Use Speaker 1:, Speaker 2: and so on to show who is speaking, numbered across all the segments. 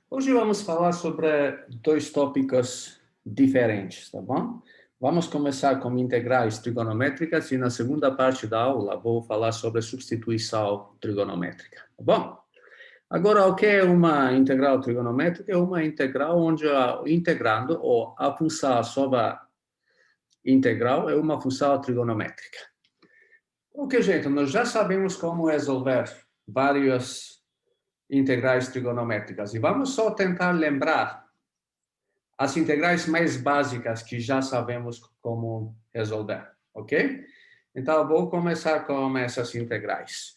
Speaker 1: Hoje vamos falar sobre dois tópicos diferentes, tá bom? Vamos começar com integrais trigonométricas e na segunda parte da aula vou falar sobre substituição trigonométrica, tá bom? Agora, o que é uma integral trigonométrica? É uma integral onde integrando ou a função sobre a integral é uma função trigonométrica. Ok, gente, nós já sabemos como resolver várias integrais trigonométricas. E vamos só tentar lembrar as integrais mais básicas que já sabemos como resolver, ok? Então, vou começar com essas integrais.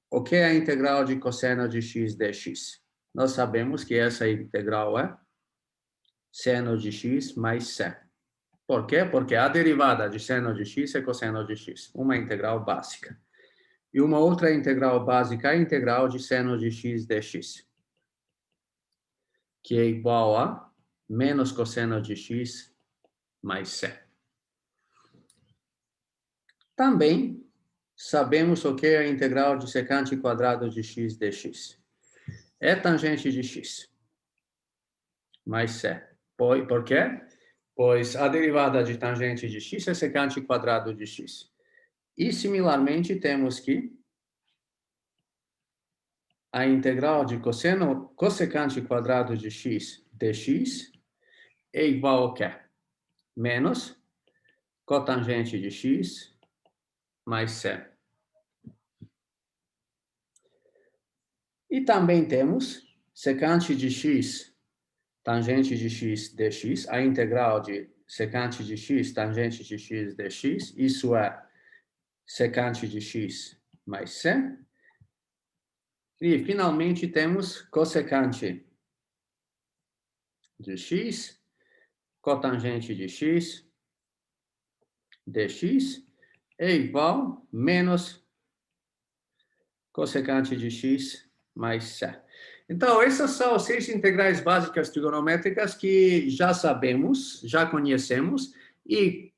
Speaker 1: O que é a integral de cosseno de x dx? Nós sabemos que essa integral é seno de x mais c. Por quê? Porque a derivada de seno de x é cosseno de x, uma integral básica. E uma outra integral básica é a integral de seno de x dx, que é igual a menos cosseno de x mais c. Também sabemos o que é a integral de secante quadrado de x dx. É tangente de x mais c. Por quê? Pois a derivada de tangente de x é secante quadrado de x. E, similarmente, temos que a integral de cossecante quadrado de x dx é igual ao quê? Menos cotangente de x mais c. E também temos secante de x, tangente de x dx, a integral de secante de x, tangente de x dx, isso é secante de x mais c. E, finalmente, temos cossecante de x, cotangente de x dx, é igual a menos cossecante de x mais c. Então, essas são as 6 integrais básicas trigonométricas que já sabemos, já conhecemos, e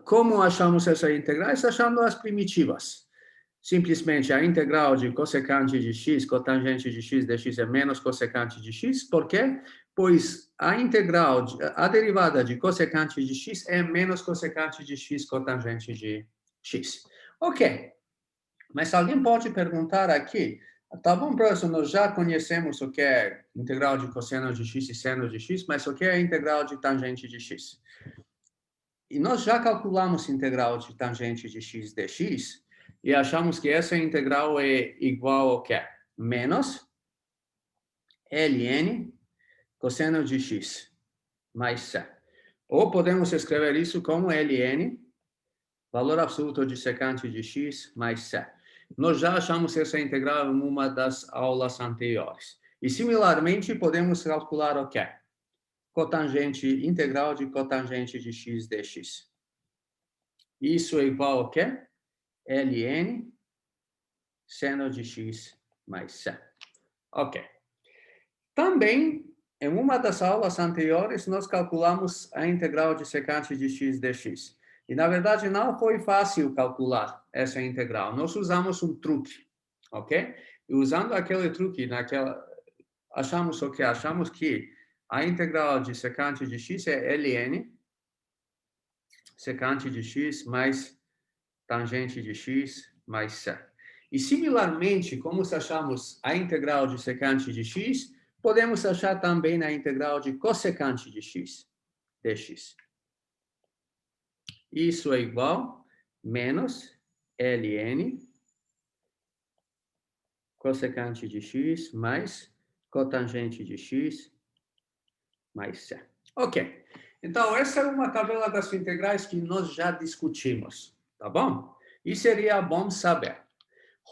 Speaker 1: como achamos essas integrais? Achando as primitivas. Simplesmente a integral de cossecante de x, cotangente de x dx é menos cossecante de x. Por quê? Pois a derivada de cossecante de x é menos cossecante de x cotangente de x. Ok. Mas alguém pode perguntar aqui, tá bom, professor, nós já conhecemos o que é integral de cosseno de x e seno de x, mas o que é a integral de tangente de x? E nós já calculamos a integral de tangente de x dx e achamos que essa integral é igual ao quê? Menos ln cosseno de x mais c. Ou podemos escrever isso como ln, valor absoluto de secante de x mais c. Nós já achamos essa integral em uma das aulas anteriores. E, similarmente, podemos calcular o quê? Cotangente integral de cotangente de x dx. Isso é igual ao quê? ln seno de x mais c. Ok. Também, em uma das aulas anteriores, nós calculamos a integral de secante de x dx. E, na verdade, não foi fácil calcular essa integral. Nós usamos um truque, ok? E usando aquele truque, achamos o quê? Achamos que a integral de secante de x é ln secante de x mais tangente de x mais c. E, similarmente, como achamos a integral de secante de x, podemos achar também a integral de cossecante de x dx. Isso é igual a menos ln cossecante de x mais cotangente de x mais c. Ok. Então, essa é uma tabela das integrais que nós já discutimos, tá bom? E seria bom saber.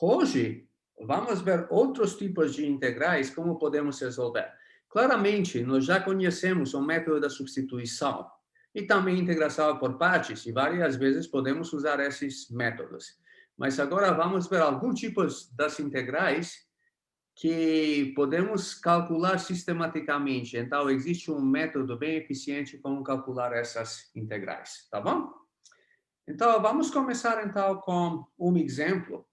Speaker 1: Hoje, vamos ver outros tipos de integrais, como podemos resolver. Claramente, nós já conhecemos o método da substituição e também integração por partes, e várias vezes podemos usar esses métodos. Mas agora vamos ver alguns tipos das integrais que podemos calcular sistematicamente. Então, existe um método bem eficiente como calcular essas integrais, tá bom? Então, vamos começar então com um exemplo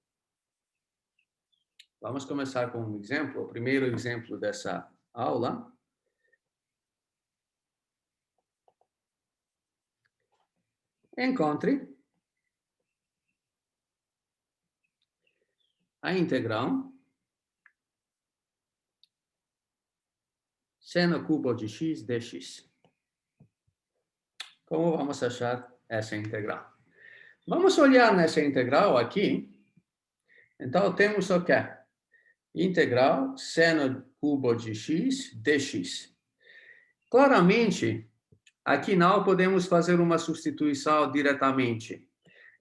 Speaker 1: Vamos começar com um exemplo, o primeiro exemplo dessa aula. Encontre a integral seno cubo de x dx. Como vamos achar essa integral? Vamos olhar nessa integral aqui. Então, temos o quê? Integral seno cubo de x dx. Claramente, aqui não podemos fazer uma substituição diretamente.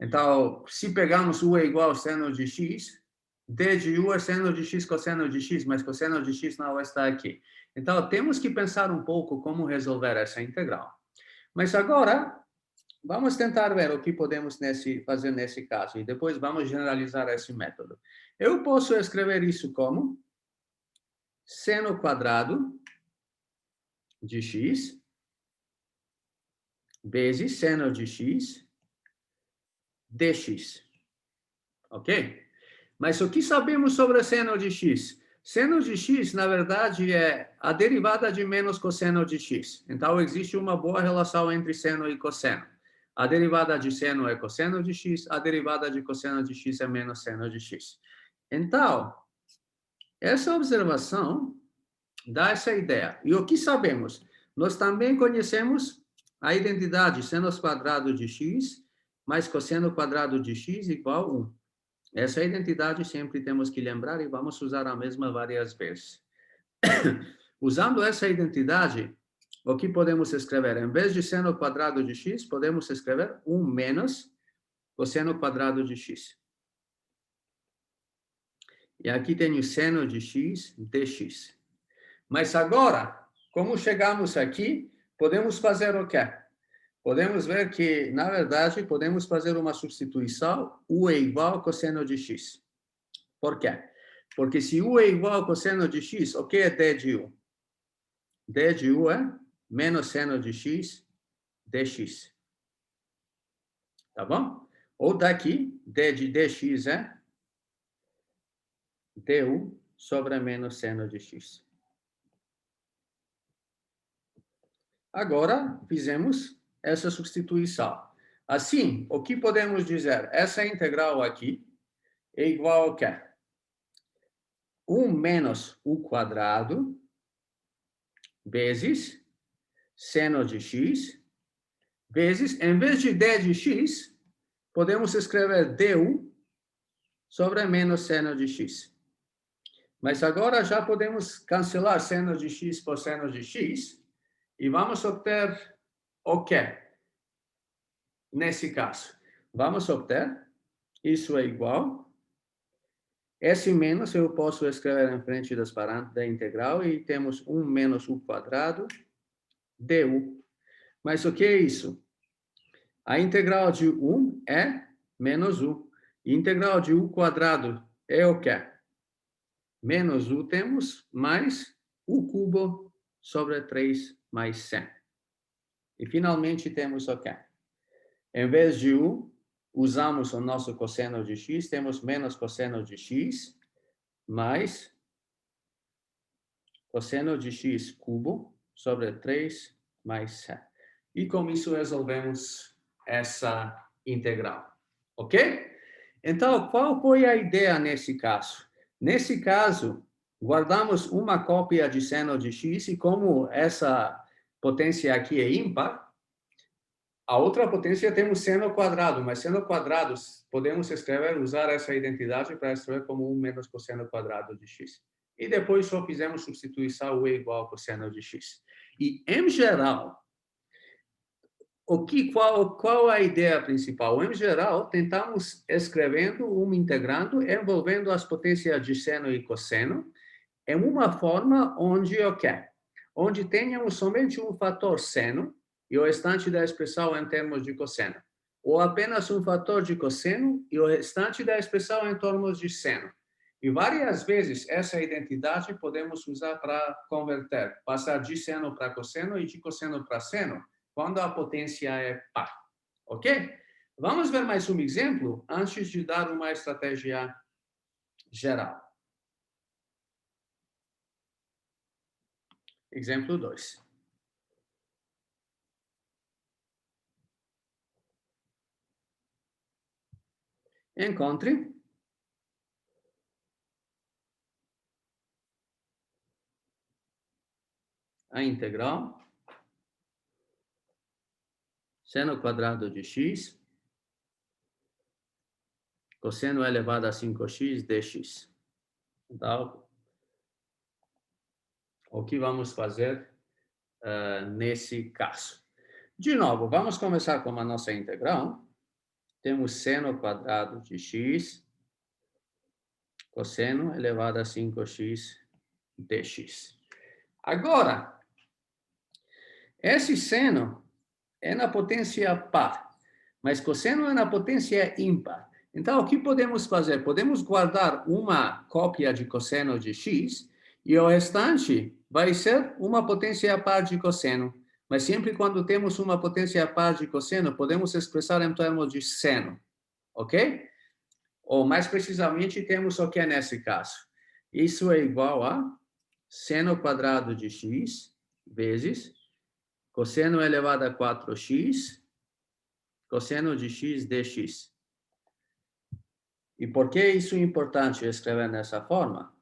Speaker 1: Então, se pegarmos u é igual a seno de x, d de u é seno de x cosseno de x, mas cosseno de x não está aqui. Então, temos que pensar um pouco como resolver essa integral. Mas agora, vamos tentar ver o que podemos fazer nesse caso, e depois vamos generalizar esse método. Eu posso escrever isso como seno quadrado de x vezes seno de x dx. Ok? Mas o que sabemos sobre seno de x? Seno de x, na verdade, é a derivada de menos cosseno de x. Então, existe uma boa relação entre seno e cosseno. A derivada de seno é cosseno de x, a derivada de cosseno de x é menos seno de x. Então, essa observação dá essa ideia. E o que sabemos? Nós também conhecemos a identidade seno quadrado de x mais cosseno quadrado de x igual a 1. Essa identidade sempre temos que lembrar e vamos usar a mesma várias vezes. Usando essa identidade, o que podemos escrever? Em vez de seno quadrado de x, podemos escrever 1 menos cosseno quadrado de x. E aqui tenho seno de x dx. Mas agora, como chegamos aqui, podemos fazer o quê? Podemos ver que, na verdade, podemos fazer uma substituição, u é igual a cosseno de x. Por quê? Porque se u é igual a cosseno de x, o que é d de u? D de u é menos seno de x dx. Tá bom? Ou daqui, d de dx é du sobre menos seno de x. Agora, fizemos essa substituição. Assim, o que podemos dizer? Essa integral aqui é igual a quê? 1 menos u quadrado vezes seno de x, vezes, em vez de d de x, podemos escrever du sobre menos seno de x. Mas agora já podemos cancelar seno de x por seno de x e vamos obter o quê? Nesse caso, vamos obter, isso é igual, esse menos eu posso escrever em frente das parâmetros da integral e temos 1 menos u quadrado du. Mas o que é isso? A integral de 1 é menos u. E integral de u quadrado é o quê? Menos u temos, mais u cubo sobre 3 mais 100. E finalmente temos o quê? Em vez de u, usamos o nosso cosseno de x, temos menos cosseno de x, mais cosseno de x cubo sobre 3 mais 100. E com isso resolvemos essa integral. Ok? Então, qual foi a ideia nesse caso? Nesse caso, guardamos uma cópia de seno de x e como essa potência aqui é ímpar, a outra potência temos seno quadrado, mas seno quadrado podemos escrever, usar essa identidade para escrever como 1 menos cosseno quadrado de x. E depois só fizemos substituição u é igual a cosseno de x. E, em geral, qual a ideia principal? Em geral, tentamos escrevendo um integrando envolvendo as potências de seno e cosseno em uma forma onde o quê? Onde tenhamos somente um fator seno e o restante da expressão em termos de cosseno. Ou apenas um fator de cosseno e o restante da expressão em termos de seno. E várias vezes essa identidade podemos usar para converter, passar de seno para cosseno e de cosseno para seno, quando a potência é par. Ok? Vamos ver mais um exemplo antes de dar uma estratégia geral. Exemplo 2. Encontre a integral seno quadrado de x cosseno elevado a 5x dx. Então, o que vamos fazer nesse caso? De novo, vamos começar com a nossa integral. Temos seno quadrado de x cosseno elevado a 5x dx. Agora, esse seno é na potência par, mas cosseno é na potência ímpar. Então, o que podemos fazer? Podemos guardar uma cópia de cosseno de x e o restante vai ser uma potência par de cosseno. Mas sempre quando temos uma potência par de cosseno, podemos expressar em termos de seno, ok? Ou mais precisamente, temos o que é nesse caso? Isso é igual a seno quadrado de x vezes cosseno elevado a 4x cosseno de x dx. E por que isso é importante escrever dessa forma?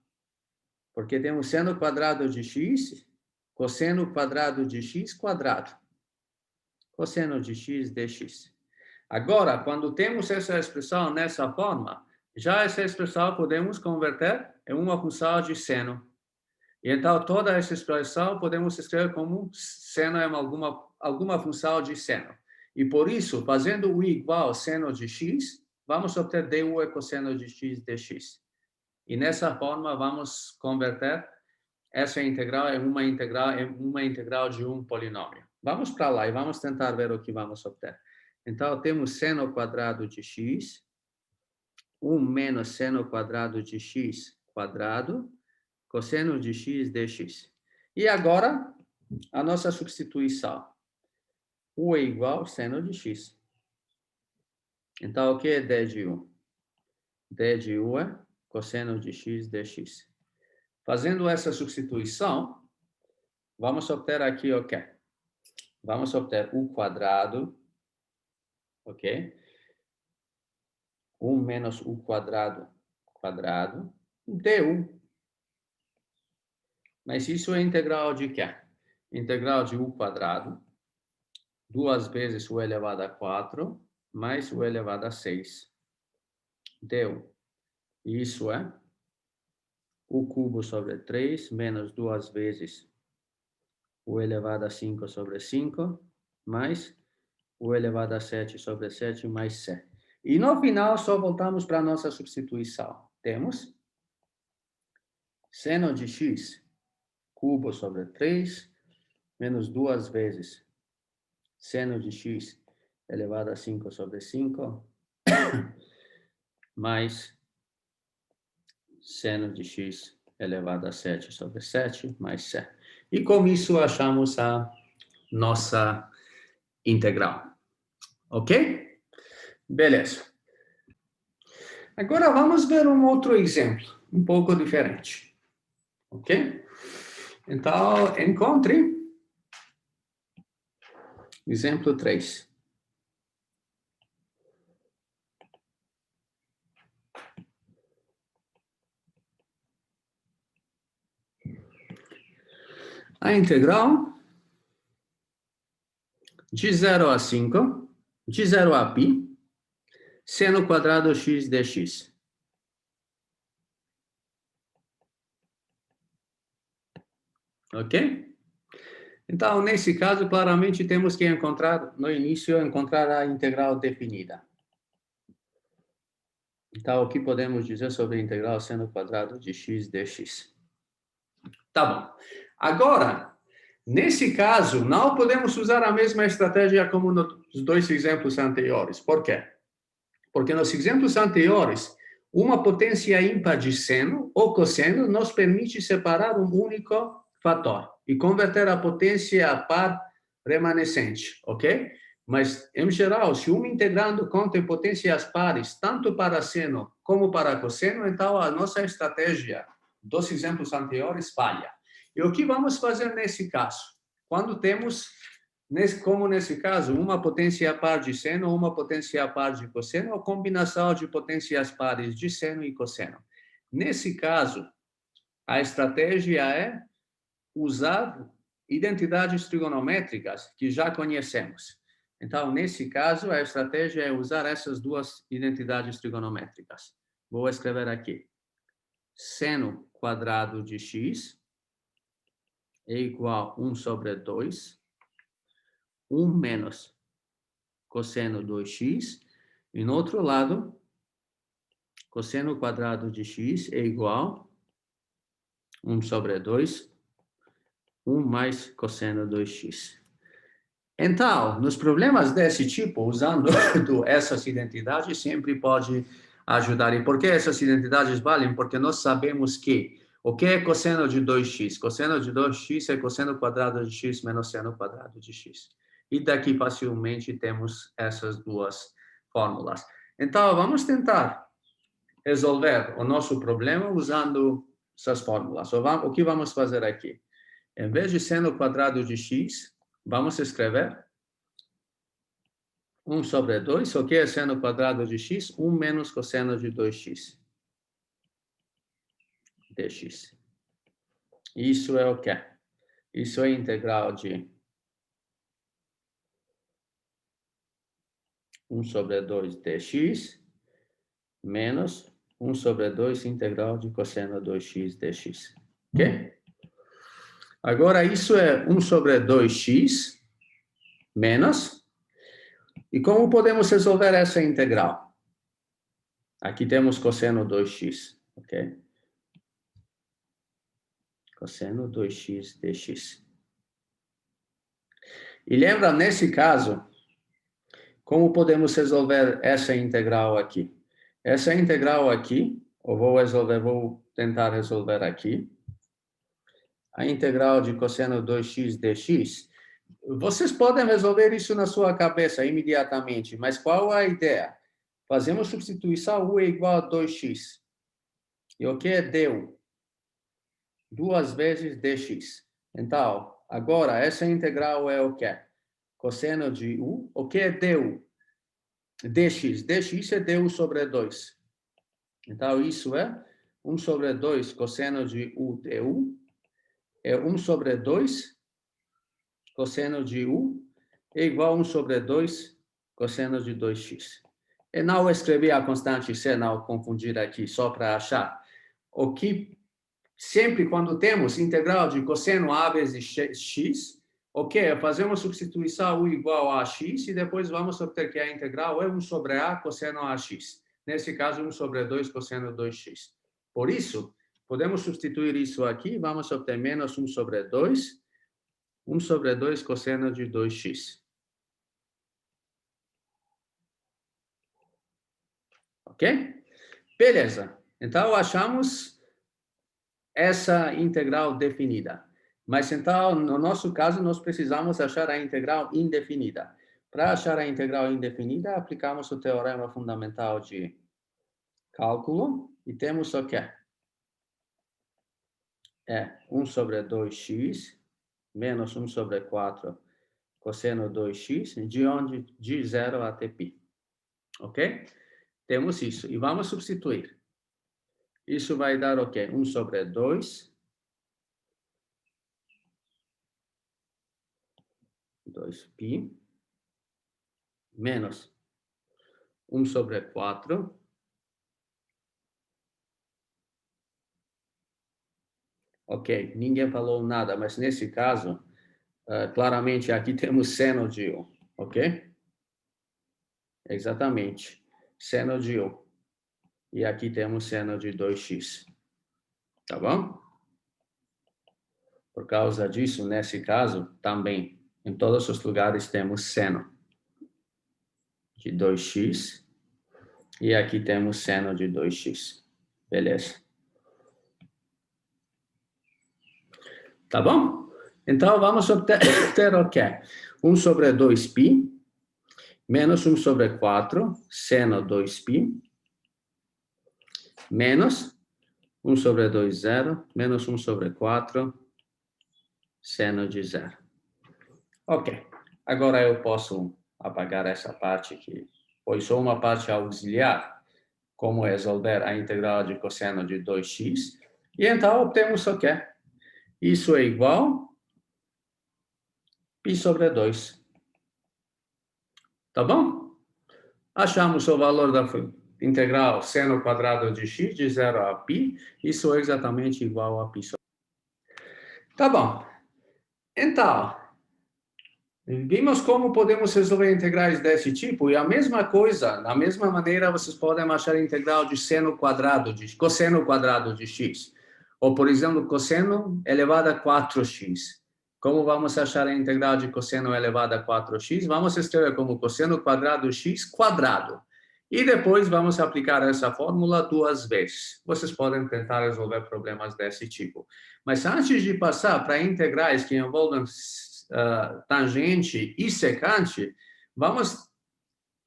Speaker 1: Porque temos seno quadrado de x, cosseno quadrado de x quadrado. Cosseno de x dx. Agora, quando temos essa expressão nessa forma, já essa expressão podemos converter em uma função de seno. E então, toda essa expressão podemos escrever como seno é alguma função de seno. E por isso, fazendo o igual seno de x, vamos obter du é cosseno de x dx. E nessa forma, vamos converter essa integral em uma integral de um polinômio. Vamos para lá e vamos tentar ver o que vamos obter. Então, temos seno quadrado de x, 1 menos seno quadrado de x quadrado, cosseno de x dx. E agora, a nossa substituição. U é igual a seno de x. Então, o que é d de u? D de u é cosseno de x dx. Fazendo essa substituição, vamos obter aqui o quê? Vamos obter u quadrado, ok? 1 menos u quadrado, quadrado, du. Mas isso é integral de quê? Integral de u quadrado, 2 vezes u elevado a 4, mais u elevado a 6. Deu. Isso é u cubo sobre 3, menos 2 vezes u elevado a 5 sobre 5, mais u elevado a 7 sobre 7, mais c. E no final, só voltamos para a nossa substituição. Temos seno de x cubo sobre 3, menos 2 vezes seno de x elevado a 5 sobre 5, mais seno de x elevado a 7 sobre 7, mais c. E com isso, achamos a nossa integral. Ok? Beleza. Agora, vamos ver um outro exemplo, um pouco diferente. Ok? Então, encontre exemplo 3. A integral de 0 a 5, de 0 a π, seno quadrado x dx. Ok? Então, nesse caso, claramente temos que encontrar, no início, a integral definida. Então, o que podemos dizer sobre a integral seno quadrado de x dx? Tá bom. Agora, nesse caso, não podemos usar a mesma estratégia como nos dois exemplos anteriores. Por quê? Porque nos exemplos anteriores, uma potência ímpar de seno ou cosseno nos permite separar um único fator e converter a potência par remanescente, ok? Mas, em geral, se uma integrando contém potências pares, tanto para seno como para cosseno, então a nossa estratégia dos exemplos anteriores falha. E o que vamos fazer nesse caso? Quando temos, como nesse caso, uma potência par de seno, uma potência par de cosseno, ou combinação de potências pares de seno e cosseno. Nesse caso, a estratégia é usar identidades trigonométricas que já conhecemos. Então, nesse caso, a estratégia é usar essas duas identidades trigonométricas. Vou escrever aqui. Seno quadrado de x é igual a 1 sobre 2, 1 menos cosseno 2x, e no outro lado, cosseno quadrado de x é igual a 1 sobre 2, 1 mais cosseno 2x. Então, nos problemas desse tipo, usando essas identidades, sempre pode ajudar. E por que essas identidades valem? Porque nós sabemos que o que é cosseno de 2x? Cosseno de 2x é cosseno quadrado de x menos seno quadrado de x. E daqui facilmente temos essas duas fórmulas. Então, vamos tentar resolver o nosso problema usando essas fórmulas. O que vamos fazer aqui? Em vez de seno quadrado de x, vamos escrever 1 sobre 2, o que é seno quadrado de x? 1 menos cosseno de 2x. dx. Isso é o quê? Isso é integral de 1 sobre 2 dx menos 1 sobre 2 integral de cosseno 2x dx. Ok? Agora, isso é 1 sobre 2x menos. E como podemos resolver essa integral? Aqui temos cosseno 2x, ok? Cosseno 2x dx. E lembra, nesse caso, como podemos resolver essa integral aqui? Essa integral aqui, vou tentar resolver aqui. A integral de cosseno 2x dx. Vocês podem resolver isso na sua cabeça imediatamente, mas qual a ideia? Fazemos substituição, u é igual a 2x. E o que é du? 2 vezes dx. Então, agora, essa integral é o quê? Cosseno de u. O que é du? dx. dx é du sobre 2. Então, isso é 1 sobre 2 cosseno de u du. É 1 sobre 2 cosseno de u é igual a 1 sobre 2 cosseno de 2x. Eu não escrevi a constante c, não confundir aqui, só para achar. O que sempre quando temos integral de cosseno a vezes x, ok, fazemos substituição u igual a x e depois vamos obter que a integral é 1 sobre a cosseno a x. Nesse caso, 1 sobre 2 cosseno 2x. Por isso, podemos substituir isso aqui, vamos obter menos 1 sobre 2, 1 sobre 2 cosseno de 2x. Ok? Beleza. Então, achamos essa integral definida. Mas, então, no nosso caso, nós precisamos achar a integral indefinida. Para achar a integral indefinida, aplicamos o teorema fundamental de cálculo e temos o quê? É 1 sobre 2x menos 1 sobre 4 cosseno 2x, de onde? De 0 até π. Ok? Temos isso. E vamos substituir. Isso vai dar o quê? 1 sobre 2. 2π. Menos 1 sobre 4. Ok, ninguém falou nada, mas nesse caso, claramente aqui temos seno de u, ok? Exatamente, seno de u. E aqui temos seno de 2x. Tá bom? Por causa disso, nesse caso, também, em todos os lugares temos seno de 2x. E aqui temos seno de 2x. Beleza. Tá bom? Então, vamos obter o quê? 1 sobre 2π, menos 1 sobre 4, seno 2π, menos 1 sobre 2, 0, menos 1 sobre 4, seno de 0. Ok. Agora eu posso apagar essa parte aqui, pois só uma parte auxiliar, como resolver a integral de cosseno de 2x. E então obtemos o quê? Isso é igual a π sobre 2. Tá bom? Achamos o valor da integral seno quadrado de x de 0 a π. Isso é exatamente igual a π sobre 2. Tá bom. Então, vimos como podemos resolver integrais desse tipo, e a mesma coisa, da mesma maneira, vocês podem achar a integral de cosseno quadrado de x. Ou, por exemplo, cosseno elevado a 4x. Como vamos achar a integral de cosseno elevado a 4x? Vamos escrever como cosseno quadrado x quadrado. E depois vamos aplicar essa fórmula 2 vezes. Vocês podem tentar resolver problemas desse tipo. Mas antes de passar para integrais que envolvem tangente e secante, vamos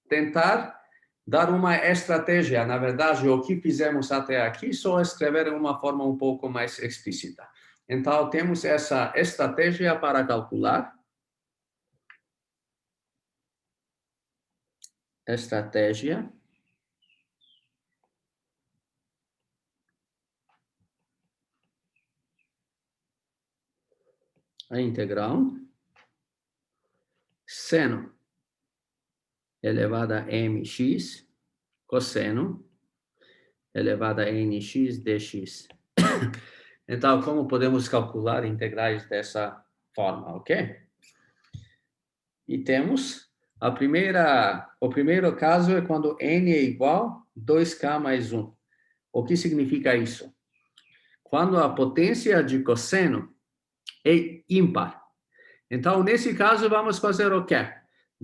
Speaker 1: tentar dar uma estratégia. Na verdade, o que fizemos até aqui, só escrever de uma forma um pouco mais explícita. Então, temos essa estratégia para calcular. Estratégia. A integral seno elevado a mx cosseno elevado a nx dx. Então, como podemos calcular integrais dessa forma, ok? E temos o primeiro caso é quando n é igual a 2k mais 1. O que significa isso? Quando a potência de cosseno é ímpar. Então, nesse caso, vamos fazer o quê?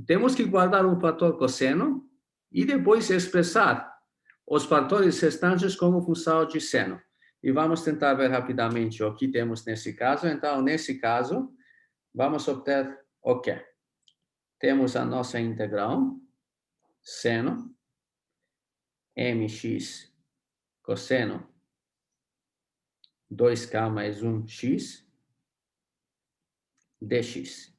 Speaker 1: Temos que guardar um fator cosseno e depois expressar os fatores restantes como função de seno. E vamos tentar ver rapidamente o que temos nesse caso. Então, nesse caso, vamos obter o quê? Temos a nossa integral, seno, mx cosseno 2k mais 1x dx.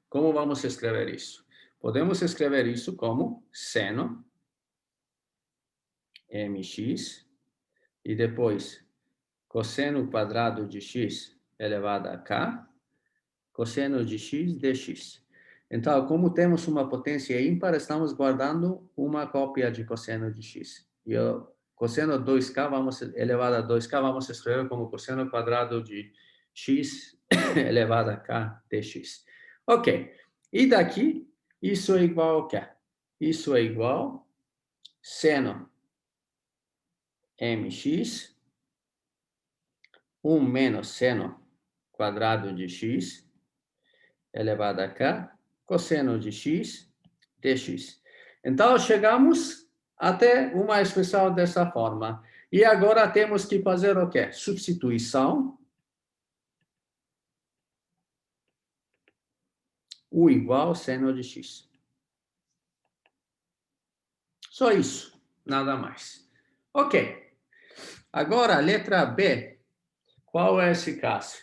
Speaker 1: Como vamos escrever isso? Podemos escrever isso como seno mx e depois cosseno quadrado de x elevado a k, cosseno de x dx. Então, como temos uma potência ímpar, estamos guardando uma cópia de cosseno de x. E o cosseno 2k elevado a 2k, vamos escrever como cosseno quadrado de x elevado a k dx. Ok. E daqui, isso é igual ao quê? Isso é igual a seno mx, 1 menos seno quadrado de x elevado a k, cosseno de x dx. Então, chegamos até uma expressão dessa forma. E agora temos que fazer o quê? Substituição. U igual a seno de x. Só isso, nada mais. Ok. Agora, letra B. Qual é esse caso?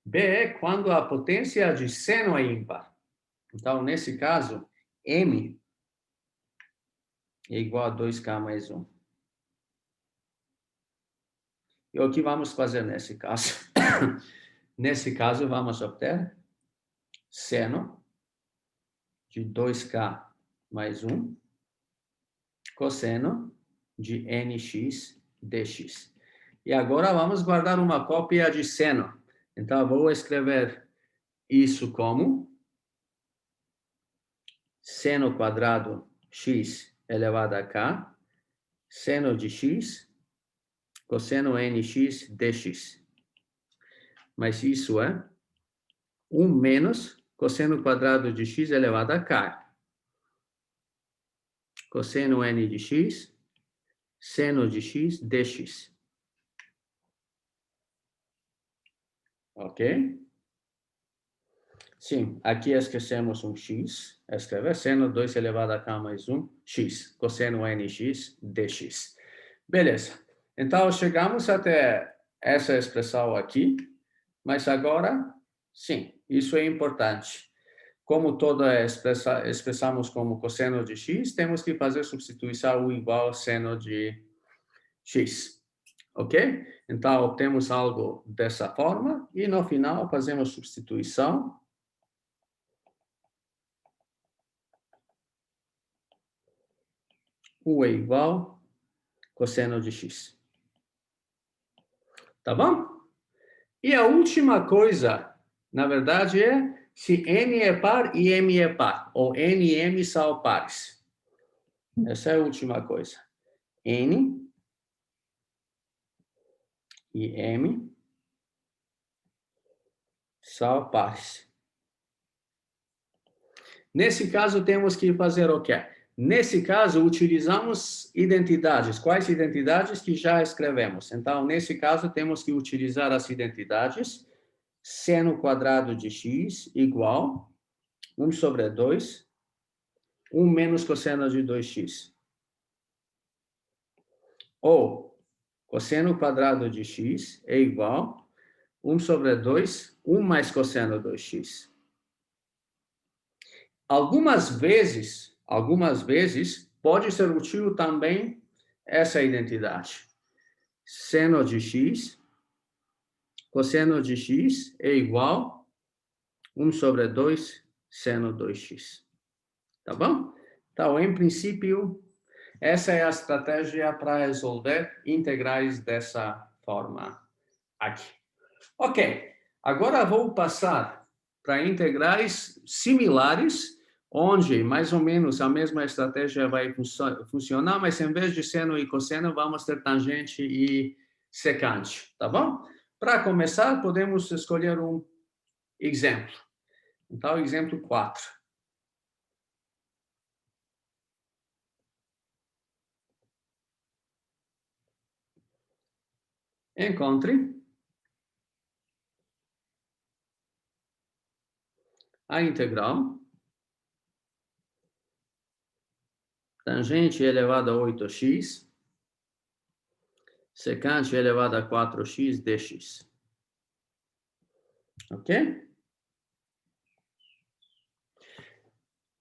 Speaker 1: B é quando a potência de seno é ímpar. Então, nesse caso, M é igual a 2k mais 1. E o que vamos fazer nesse caso? Nesse caso, vamos obter seno de 2k mais 1 cosseno de nx dx. E agora vamos guardar uma cópia de seno. Então, vou escrever isso como seno quadrado x elevado a k, seno de x, cosseno nx dx. Mas isso é 1 menos cosseno quadrado de x elevado a k. Cosseno n de x, seno de x dx. Ok? Sim, aqui esquecemos um x. Escrever seno 2 elevado a k mais 1, x. Cosseno nx dx. Beleza. Então, chegamos até essa expressão aqui. Mas agora, Sim, isso é importante. Como expressamos como cosseno de x, temos que fazer substituição u igual a seno de x. Ok? Então, obtemos algo dessa forma e no final fazemos substituição. U é igual a cosseno de x. Tá bom? E a última coisa, na verdade, é se n é par e m é par, ou n e m são pares. Essa é a última coisa. N e m são pares. Nesse caso, temos que fazer o quê? Nesse caso, utilizamos identidades. Quais identidades que já escrevemos? Então, nesse caso, temos que utilizar as identidades seno quadrado de x igual 1 sobre 2, 1 menos cosseno de 2x. Ou cosseno quadrado de x é igual 1 sobre 2, 1 mais cosseno 2x. Algumas vezes, pode ser útil também essa identidade. Seno de x, cosseno de x é igual 1 sobre 2 seno 2x. Tá bom? Então, em princípio, essa é a estratégia para resolver integrais dessa forma aqui. Ok, agora vou passar para integrais similares, onde mais ou menos a mesma estratégia vai funcionar, mas em vez de seno e cosseno, vamos ter tangente e secante, tá bom? Para começar, podemos escolher um exemplo. Então, exemplo 4. Encontre a integral tangente elevado a 8x, secante elevado a 4x dx. Ok?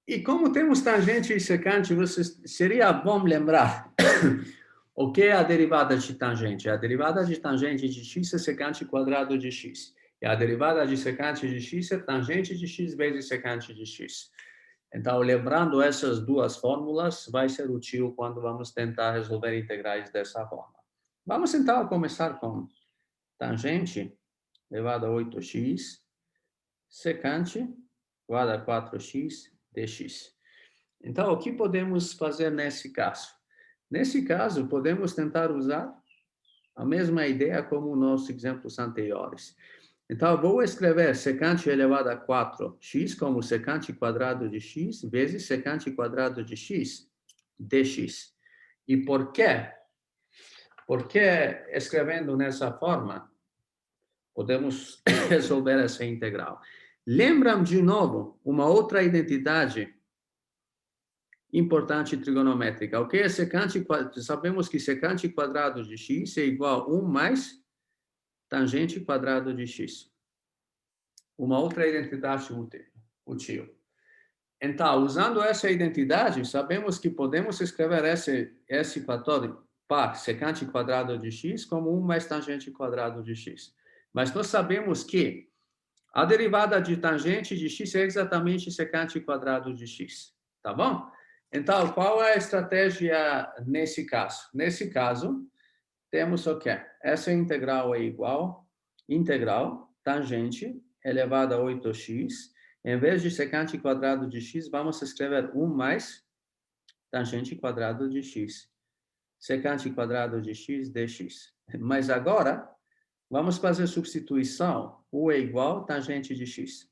Speaker 1: E como temos tangente e secante, seria bom lembrar o que é a derivada de tangente. A derivada de tangente de x é secante quadrado de x. E a derivada de secante de x é tangente de x vezes secante de x. Então, lembrando essas duas fórmulas, vai ser útil quando vamos tentar resolver integrais dessa forma. Vamos então começar com tangente elevado a 8x, secante elevado a 4x dx. Então, o que podemos fazer nesse caso? Nesse caso, podemos tentar usar a mesma ideia como nos exemplos anteriores. Então, vou escrever secante elevado a 4x como secante quadrado de x vezes secante quadrado de x dx. E por quê? Porque escrevendo nessa forma, podemos resolver essa integral. Lembram de novo uma outra identidade importante trigonométrica. O que é secante? Sabemos que secante quadrado de x é igual a 1 mais tangente quadrado de x. Uma outra identidade útil. Então, usando essa identidade, sabemos que podemos escrever esse fator par secante quadrado de x como 1 mais tangente quadrado de x. Mas nós sabemos que a derivada de tangente de x é exatamente secante quadrado de x. Tá bom? Então, qual é a estratégia nesse caso? Nesse caso, temos o quê? Essa integral é igual integral tangente elevado a 8x. Em vez de secante quadrado de x, vamos escrever 1 mais tangente quadrado de x. Secante quadrado de x dx. Mas agora, vamos fazer substituição. U é igual tangente de x.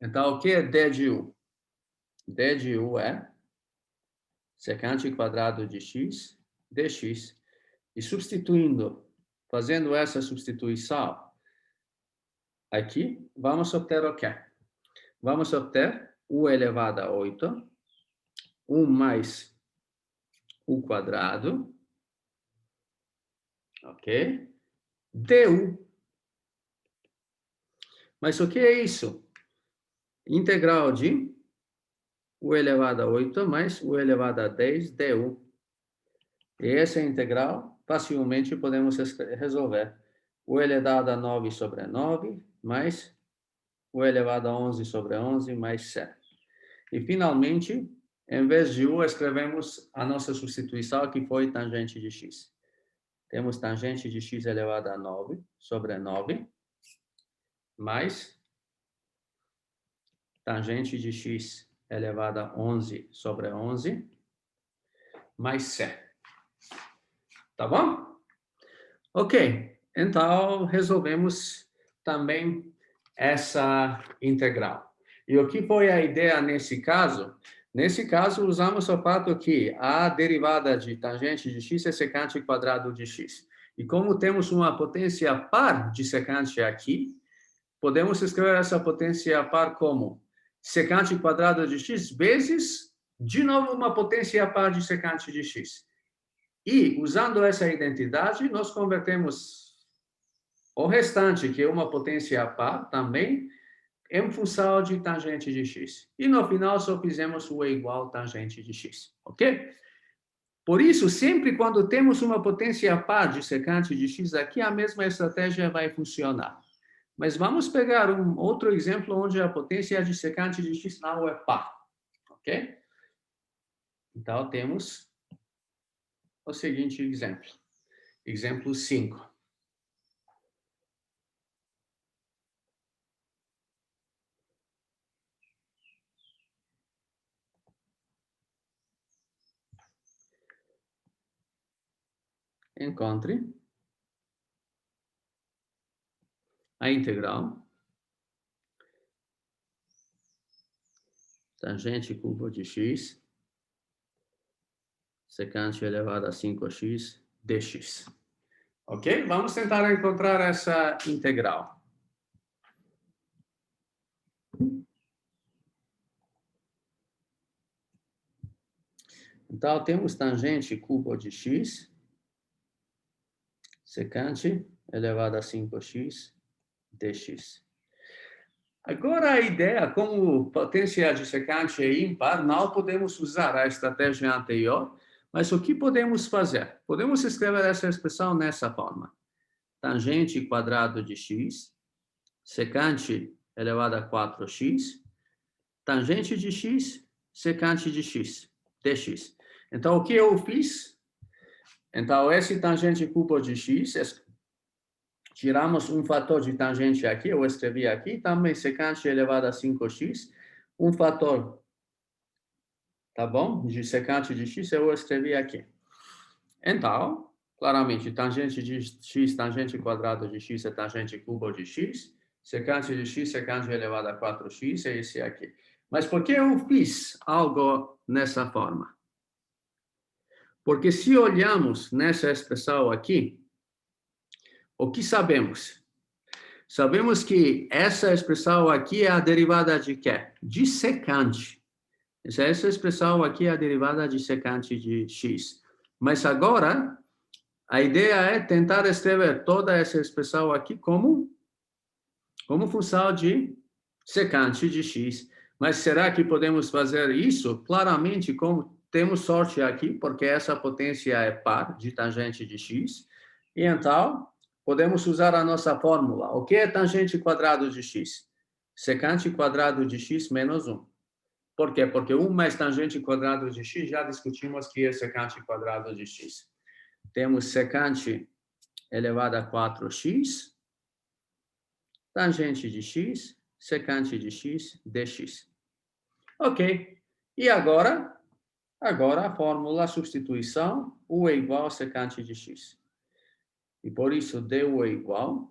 Speaker 1: Então, o que é d de u? D de u é secante quadrado de x dx. E substituindo, fazendo essa substituição aqui, vamos obter o quê? Vamos obter u elevado a 8, 1 mais u quadrado, ok? Du. Mas o que é isso? Integral de u elevado a 8 mais u elevado a 10 du. E essa integral, facilmente podemos resolver. U elevado a 9 sobre 9, mais u elevado a 11 sobre 11, mais 7. E, finalmente, em vez de u, escrevemos a nossa substituição, que foi tangente de x. Temos tangente de x elevado a 9 sobre 9, mais tangente de x elevado a 11 sobre 11, mais 100. Tá bom? Ok, então resolvemos também essa integral. E o que foi a ideia nesse caso? Nesse caso, usamos o fato que a derivada de tangente de x é secante quadrado de x. E como temos uma potência par de secante aqui, podemos escrever essa potência par como secante quadrado de x vezes, de novo, uma potência par de secante de x. E, usando essa identidade, nós convertemos o restante, que é uma potência par, também, em função de tangente de x. E, no final, só fizemos o igual tangente de x, ok? Por isso, sempre quando temos uma potência par de secante de x aqui, a mesma estratégia vai funcionar. Mas vamos pegar um outro exemplo onde a potência de secante de x não é par, ok? Então, temos o seguinte exemplo. Exemplo 5. Encontre a integral tangente cubo de x secante elevado a 5x dx. Ok? Vamos tentar encontrar essa integral. Então, temos tangente cubo de x secante elevado a 5x dx. Agora, a ideia, como potência de secante é ímpar, não podemos usar a estratégia anterior, mas o que podemos fazer? Podemos escrever essa expressão nessa forma. Tangente quadrado de x, secante elevado a 4x, tangente de x, secante de x, dx. Então, o que eu fiz? Então, esse tangente cubo de x, tiramos um fator de tangente aqui, eu escrevi aqui, também secante elevado a 5x, um fator, tá bom? De secante de x, eu escrevi aqui. Então, claramente, tangente de x, tangente quadrado de x é tangente cubo de x, secante de x, secante elevado a 4x, é esse aqui. Mas por que eu fiz algo nessa forma? Porque se olhamos nessa expressão aqui, o que sabemos? Sabemos que essa expressão aqui é a derivada de quê? De secante. Essa expressão aqui é a derivada de secante de x. Mas agora, a ideia é tentar escrever toda essa expressão aqui como função de secante de x. Mas será que podemos fazer isso? Claramente, como temos sorte aqui, porque essa potência é par de tangente de x, e então podemos usar a nossa fórmula. O que é tangente quadrado de x? Secante quadrado de x menos 1. Por quê? Porque 1 mais tangente quadrado de x, já discutimos que é secante quadrado de x. Temos secante elevado a 4x, tangente de x, secante de x, dx. Ok. E agora a fórmula substituição, u é igual a secante de x. E por isso, du é igual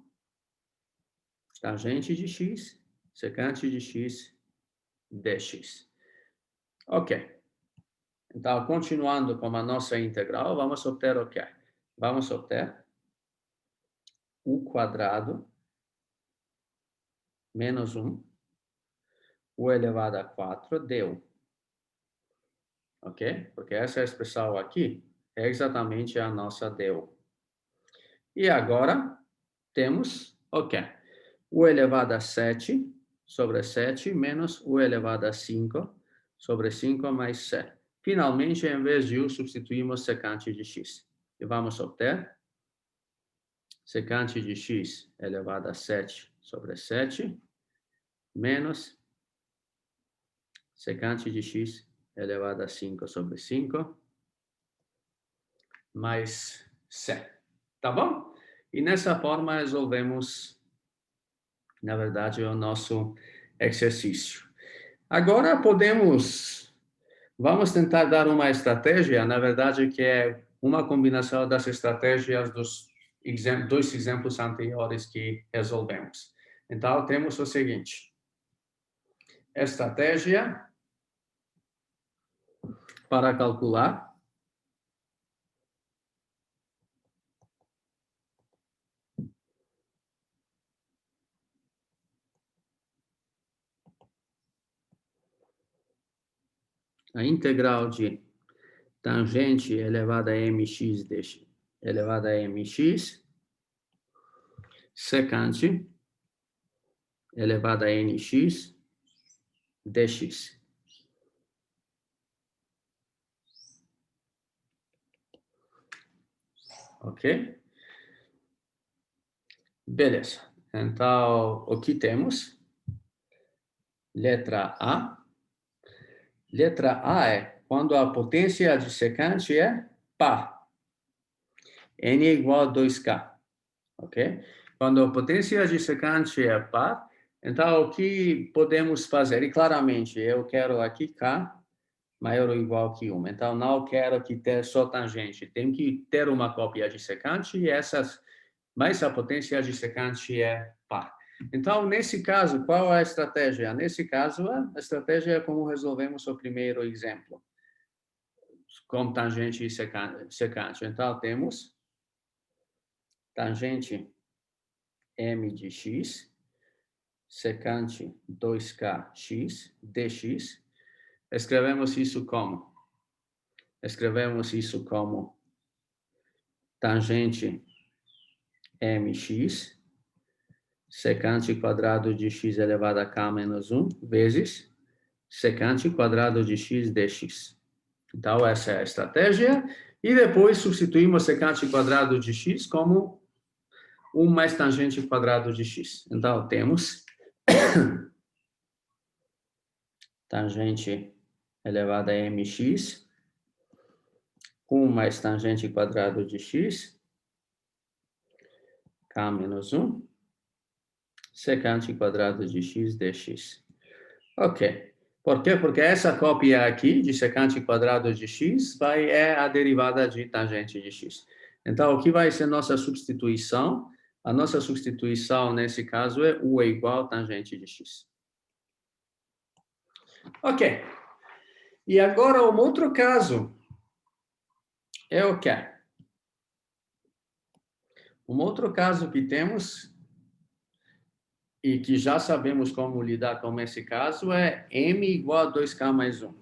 Speaker 1: tangente de x, secante de x, dx. Ok. Então, continuando com a nossa integral, vamos obter o quê? Vamos obter u quadrado menos 1, u elevado a 4, du. Ok? Porque essa expressão aqui é exatamente a nossa du. E agora temos o quê? u elevado a 7 sobre 7 menos u elevado a 5 sobre 5 mais c. Finalmente, em vez de u, substituímos secante de x. E vamos obter secante de x elevado a 7 sobre 7 menos secante de x elevado a 5 sobre 5 mais c. Tá bom? E nessa forma resolvemos, na verdade, o nosso exercício. Agora vamos tentar dar uma estratégia, na verdade, que é uma combinação das estratégias dos dois exemplos anteriores que resolvemos. Então, temos o seguinte. Estratégia para calcular a integral de tangente elevada a mx elevada a mx, secante elevada a nx dx. Ok? Beleza. Então, o que temos? Letra A. Letra A é quando a potência adjacente é par. N é igual a 2K. Ok? Quando a potência adjacente é par, então o que podemos fazer? E claramente, eu quero aqui K maior ou igual que 1. Então, não quero que tenha só tangente. Tem que ter uma cópia adjacente e mas a potência adjacente é par. Então, nesse caso, qual é a estratégia? Nesse caso, a estratégia é como resolvemos o primeiro exemplo, com tangente e secante. Então, temos tangente m de x, secante 2kx dx. Escrevemos isso como? Escrevemos isso como tangente mx, secante quadrado de x elevado a k menos 1, vezes secante quadrado de x dx. Então, essa é a estratégia. E depois substituímos secante quadrado de x como 1 mais tangente quadrado de x. Então, temos tangente elevado a mx, 1 mais tangente quadrado de x, k menos 1, secante quadrado de x dx. Ok. Por quê? Porque essa cópia aqui de secante quadrado de x é a derivada de tangente de x. Então, o que vai ser nossa substituição? A nossa substituição, nesse caso, é u é igual a tangente de x. Ok. E agora, um outro caso é o quê? Um outro caso que temos e que já sabemos como lidar com esse caso é m igual a 2k mais 1.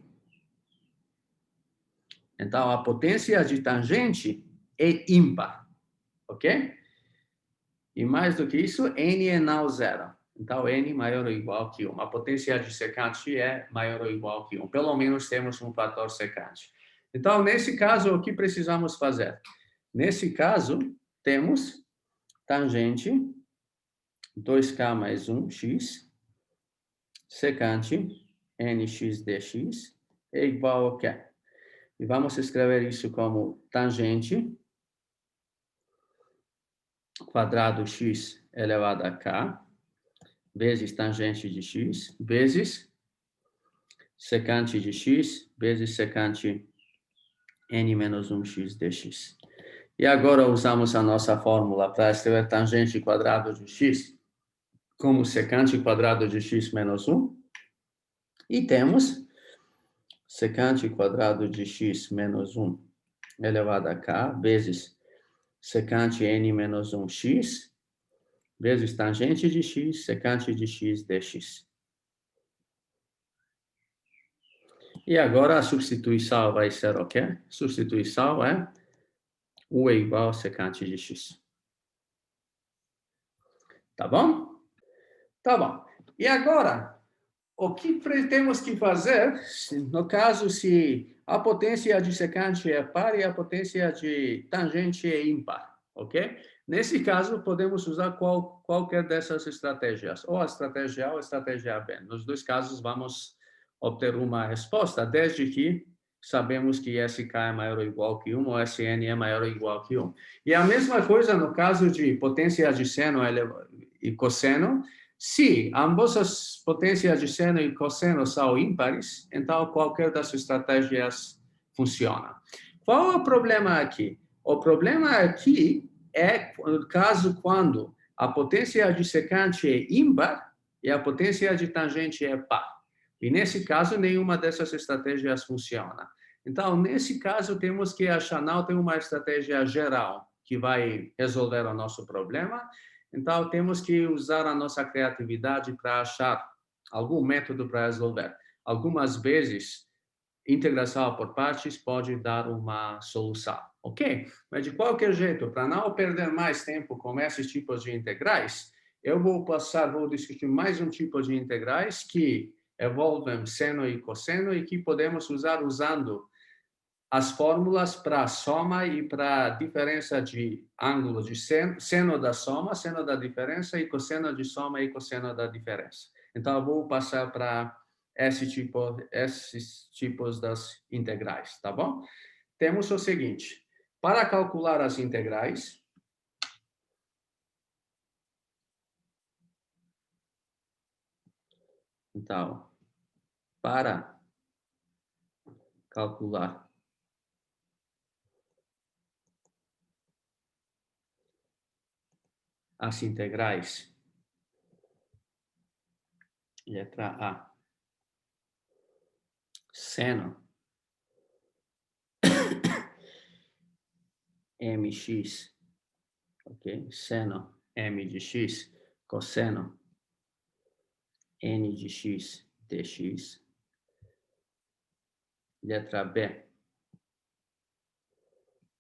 Speaker 1: Então, a potência de tangente é ímpar, ok? E mais do que isso, n é não zero. Então, n maior ou igual que 1. A potência de secante é maior ou igual que 1. Pelo menos temos um fator secante. Então, nesse caso, o que precisamos fazer? Nesse caso, temos tangente 2k mais 1x, secante nx dx é igual a quê? E vamos escrever isso como tangente quadrado x elevado a k, vezes tangente de x, vezes secante de x, vezes secante n menos 1x dx. E agora usamos a nossa fórmula para escrever tangente quadrado de x como secante quadrado de x menos 1. E temos secante quadrado de x menos 1 elevado a k, vezes secante n menos 1x, vezes tangente de x, secante de x dx. E agora a substituição vai ser o quê? Substituição é u é igual a secante de x. Tá bom? Tá bom. E agora, o que temos que fazer, no caso, se a potência dissecante é par e a potência de tangente é ímpar, ok? Nesse caso, podemos usar qualquer dessas estratégias, ou a estratégia A ou a estratégia B. Nos dois casos, vamos obter uma resposta, desde que sabemos que SK é maior ou igual que 1, ou SN é maior ou igual que 1. E a mesma coisa no caso de potência de seno e cosseno. Se ambas as potências de seno e cosseno são ímpares, então qualquer das estratégias funciona. Qual é o problema aqui? O problema aqui é o caso quando a potência dissecante é ímpar e a potência de tangente é par. E nesse caso, nenhuma dessas estratégias funciona. Então, nesse caso, temos que achar, não tem uma estratégia geral que vai resolver o nosso problema. Então, temos que usar a nossa criatividade para achar algum método para resolver. Algumas vezes, integração por partes pode dar uma solução, ok? Mas, de qualquer jeito, para não perder mais tempo com esses tipos de integrais, eu vou discutir mais um tipo de integrais que envolvem seno e cosseno e que podemos usar usando as fórmulas para soma e para diferença de ângulo de seno da soma, seno da diferença e cosseno de soma e cosseno da diferença. Então, eu vou passar para esses tipos das integrais, tá bom? Temos o seguinte, para calcular as integrais, então, para calcular as integrais, letra A, seno mx, ok? Seno m de x, cosseno n de x dx. Letra B.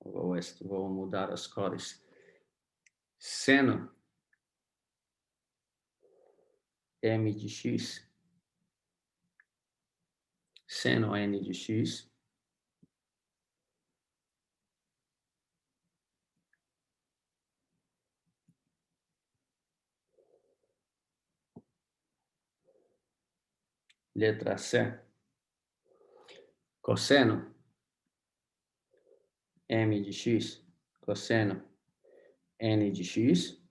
Speaker 1: Vou mudar as cores. Seno m de x, seno n de x, letra C, cosseno m de x, cosseno n de x.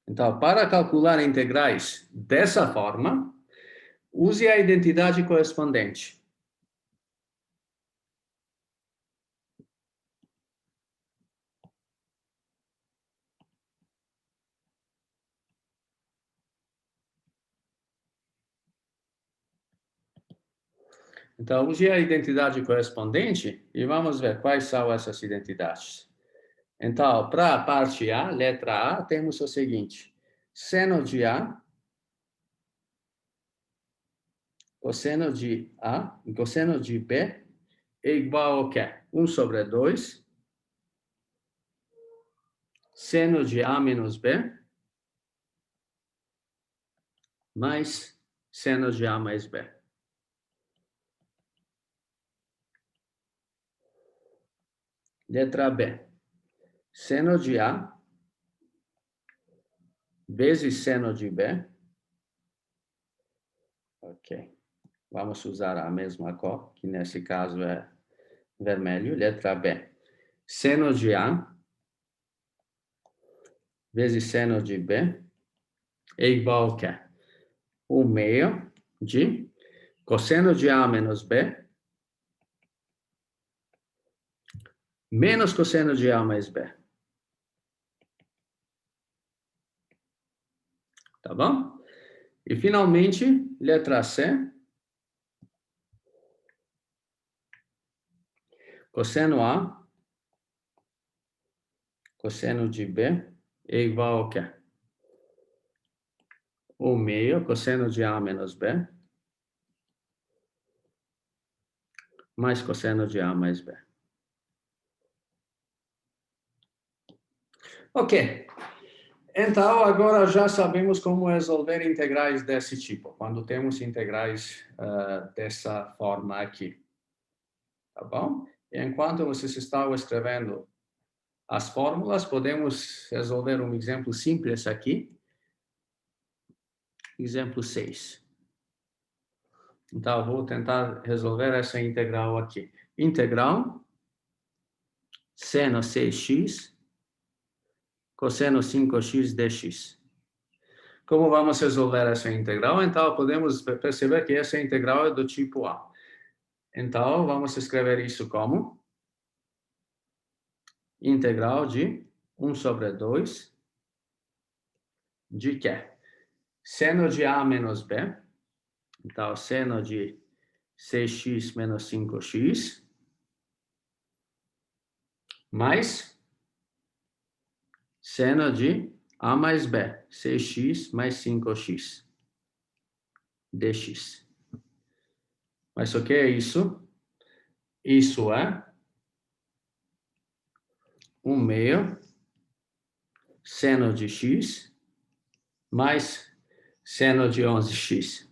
Speaker 1: Então, para calcular integrais dessa forma, use a identidade correspondente. Então, use a identidade correspondente e vamos ver quais são essas identidades. Então, para a parte A, letra A, temos o seguinte. Seno de A, cosseno de A, cosseno de B é igual ao quê? 1 sobre 2, seno de A menos B, mais seno de A mais B. Letra B. Seno de A vezes seno de B. Ok. Vamos usar a mesma cor, que nesse caso é vermelho. Letra B. Seno de A vezes seno de B é igual ao quê? 1/2 de cosseno de A menos B menos cosseno de A mais B. Tá bom? E, finalmente, letra C. Cosseno A, cosseno de B é igual ao quê? 1/2 cosseno de A menos B mais cosseno de A mais B. Ok. Então, agora já sabemos como resolver integrais desse tipo, quando temos integrais dessa forma aqui. Tá bom? E enquanto vocês estavam escrevendo as fórmulas, podemos resolver um exemplo simples aqui. Exemplo 6. Então, vou tentar resolver essa integral aqui. Integral seno 6x cosseno 5x dx. Como vamos resolver essa integral? Então, podemos perceber que essa integral é do tipo A. Então, vamos escrever isso como integral de 1 sobre 2 de quê? Seno de A menos B. Então, seno de 6x menos 5x mais seno de A mais B, 6x mais 5x dx. Mas o que é isso? Isso é 1/2 seno de x mais seno de 11x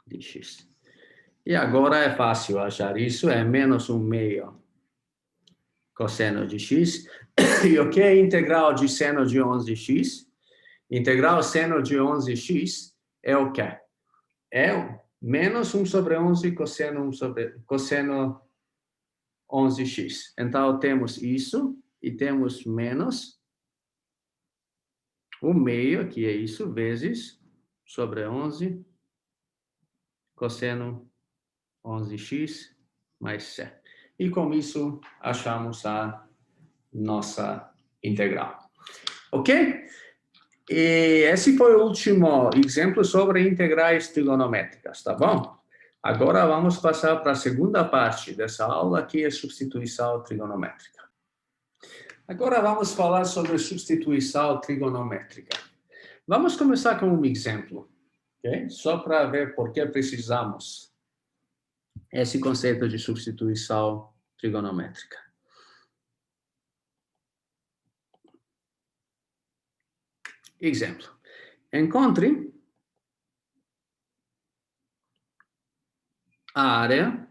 Speaker 1: dx. E agora é fácil achar isso, é menos 1/2 cosseno de x. E o que é integral de seno de 11x? Integral seno de 11x é o quê? É menos 1 sobre 11 cosseno 11x. Então, temos isso e temos menos 1/2, que é isso, vezes sobre 11 cosseno 11x mais c. E com isso, achamos a nossa integral. Ok? E esse foi o último exemplo sobre integrais trigonométricas, tá bom? Agora vamos passar para a segunda parte dessa aula, que é substituição trigonométrica. Agora vamos falar sobre substituição trigonométrica. Vamos começar com um exemplo, ok? Só para ver por que precisamos esse conceito de substituição trigonométrica. Exemplo. Encontre a área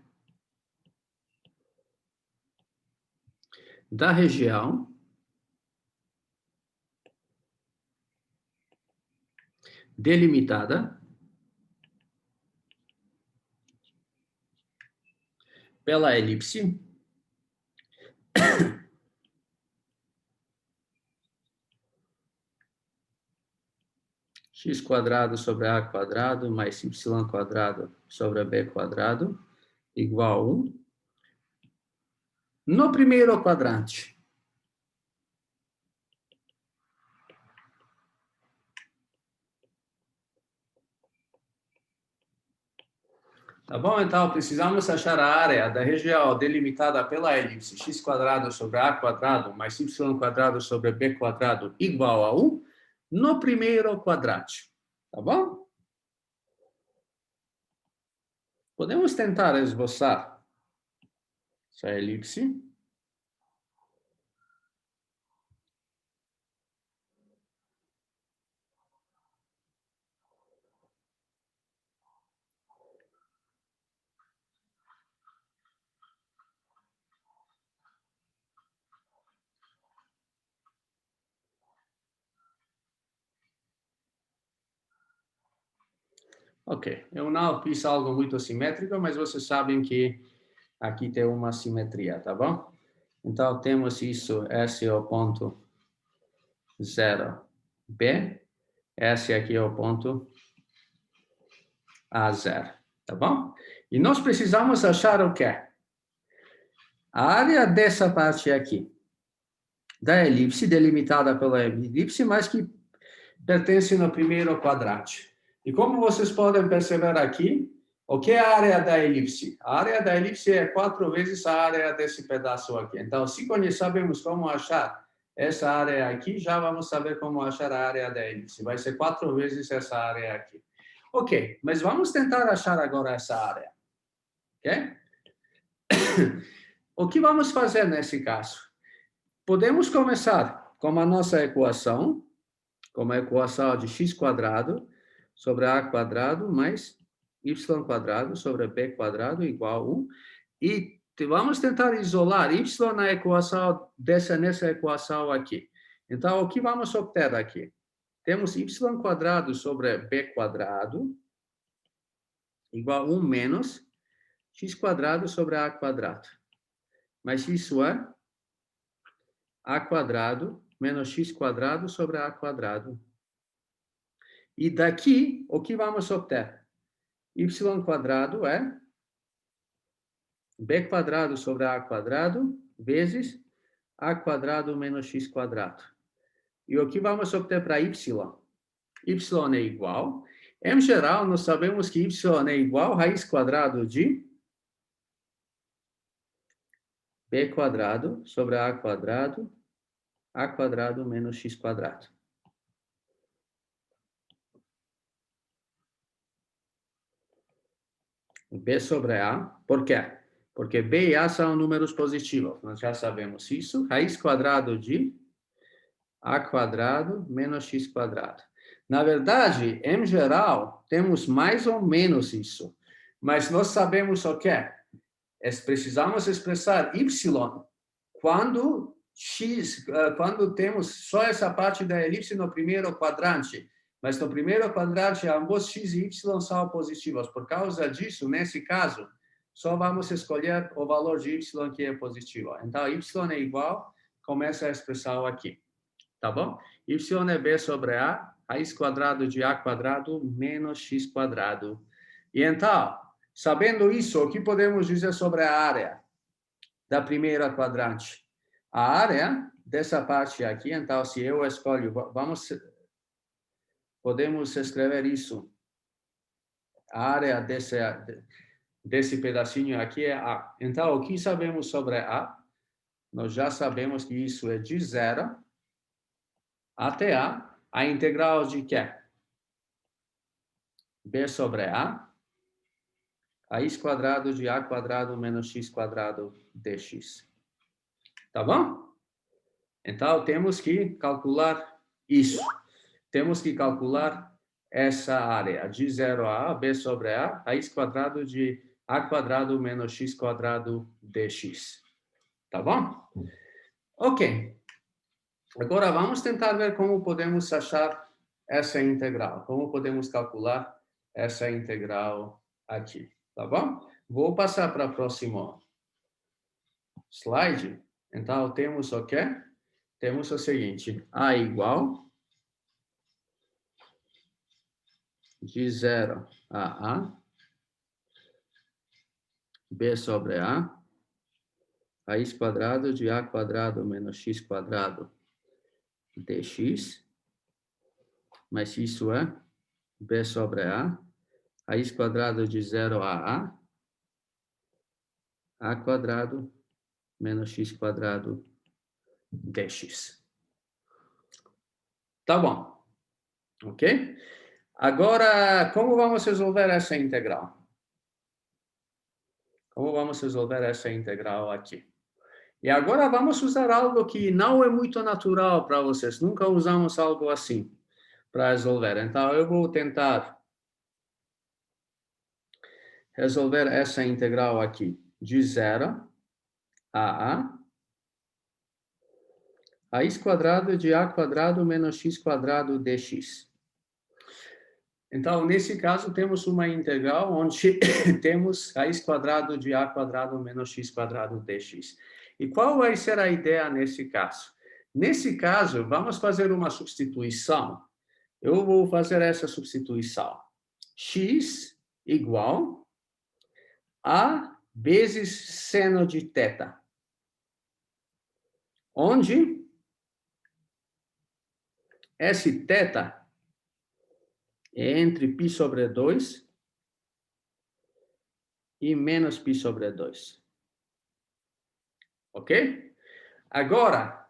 Speaker 1: da região delimitada pela elipse x quadrado sobre a quadrado mais y quadrado sobre b quadrado igual a 1 no primeiro quadrante. Tá bom? Então, precisamos achar a área da região delimitada pela elipse x quadrado sobre a quadrado mais y quadrado sobre b quadrado igual a 1 no primeiro quadrante. Tá bom? Podemos tentar esboçar essa elipse. Ok, eu não fiz algo muito simétrico, mas vocês sabem que aqui tem uma simetria, tá bom? Então, temos isso, esse é o ponto 0B, esse aqui é o ponto A0, tá bom? E nós precisamos achar o quê? A área dessa parte aqui, da elipse, delimitada pela elipse, mas que pertence no primeiro quadrante. E como vocês podem perceber aqui, o que é a área da elipse? A área da elipse é 4 vezes a área desse pedaço aqui. Então, se sabemos como achar essa área aqui, já vamos saber como achar a área da elipse. Vai ser 4 vezes essa área aqui. Ok, mas vamos tentar achar agora essa área. Ok? O que vamos fazer nesse caso? podemos começar com a nossa equação, como a equação de x² sobre a² mais y² sobre b² igual a 1. E vamos tentar isolar y na equação nessa equação aqui. Então, o que vamos obter aqui? Temos y² sobre b² igual a 1 menos x² sobre a². Mas isso é a² menos x² sobre a². E daqui, o que vamos obter? Y² é b² sobre a² vezes a² menos x². E o que vamos obter para y? Y é igual. Em geral, nós sabemos que y é igual a raiz² de b² sobre a² menos x². B sobre A, por quê? Porque B e A são números positivos, nós já sabemos isso. Raiz² de a² menos x². Na verdade, em geral, temos mais ou menos isso. Mas nós sabemos o quê? Precisamos expressar y quando temos só essa parte da elipse no primeiro quadrante. Mas no primeiro quadrante, ambos x e y são positivos. Por causa disso, nesse caso, só vamos escolher o valor de y que é positivo. Então, y é igual, começa a expressão aqui. Tá bom? Y é b sobre a, raiz² de a² menos x². E então, sabendo isso, o que podemos dizer sobre a área da primeira quadrante? A área dessa parte aqui, então, se eu escolho, podemos escrever isso. A área desse pedacinho aqui é A. Então, o que sabemos sobre A? Nós já sabemos que isso é de 0 até a integral de quê? B sobre A, raiz² de a² menos x² dx. Tá bom? Então, temos que calcular isso. Temos que calcular essa área de 0 a B sobre A, raiz² de a² menos x² dx. Tá bom? Ok. Agora, vamos tentar ver como podemos achar essa integral. Como podemos calcular essa integral aqui. Tá bom? Vou passar para o próximo slide. Então, temos o quê? Temos o seguinte. A igual de 0 a A, B sobre A, raiz² de a² menos x² dx, mas isso é B sobre A, raiz² de 0 a A² menos x² dx. Tá bom. Ok? Agora, como vamos resolver essa integral? Como vamos resolver essa integral aqui? E agora vamos usar algo que não é muito natural para vocês. Nunca usamos algo assim para resolver. Então, eu vou tentar resolver essa integral aqui de 0 a raiz² de a² menos x² dx. Então, nesse caso, temos uma integral onde temos raiz² de a² menos x² dx. E qual vai ser a ideia nesse caso? Nesse caso, vamos fazer uma substituição. Eu vou fazer essa substituição. X igual a vezes seno de θ. Onde esse θ é entre π sobre 2 e menos π sobre 2. Ok? Agora,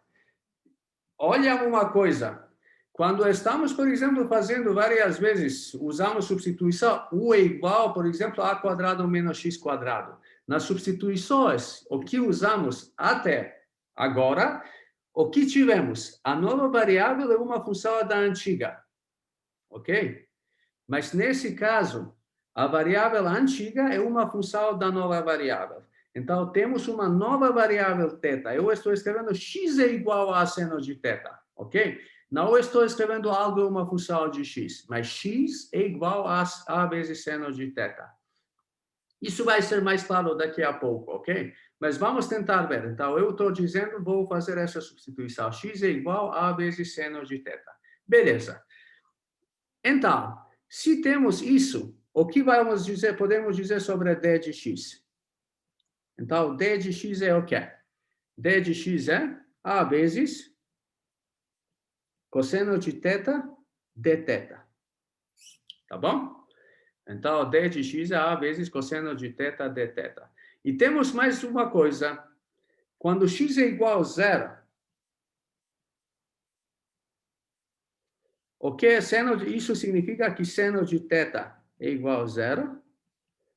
Speaker 1: olha uma coisa. Quando estamos, por exemplo, fazendo várias vezes, usamos substituição, U é igual, por exemplo, a quadrado menos x quadrado. Nas substituições, o que usamos até agora, o que tivemos? A nova variável é uma função da antiga, ok? Mas nesse caso, a variável antiga é uma função da nova variável. Então, temos uma nova variável θ. Eu estou escrevendo x é igual a seno de θ, ok? Não estou escrevendo algo uma função de x, mas x é igual a vezes seno de θ. Isso vai ser mais claro daqui a pouco, ok? Mas vamos tentar ver. Então, eu estou dizendo, vou fazer essa substituição. X é igual a vezes seno de θ. Beleza. Então, se temos isso, o que vamos dizer, podemos dizer sobre d de x? Então, d de x é o quê? D de x é a vezes cosseno de θ dθ. Tá bom? Então, d de x é a vezes cosseno de θ dθ. E temos mais uma coisa. Quando x é igual a zero, o que é seno de, isso significa que seno de θ é igual a zero,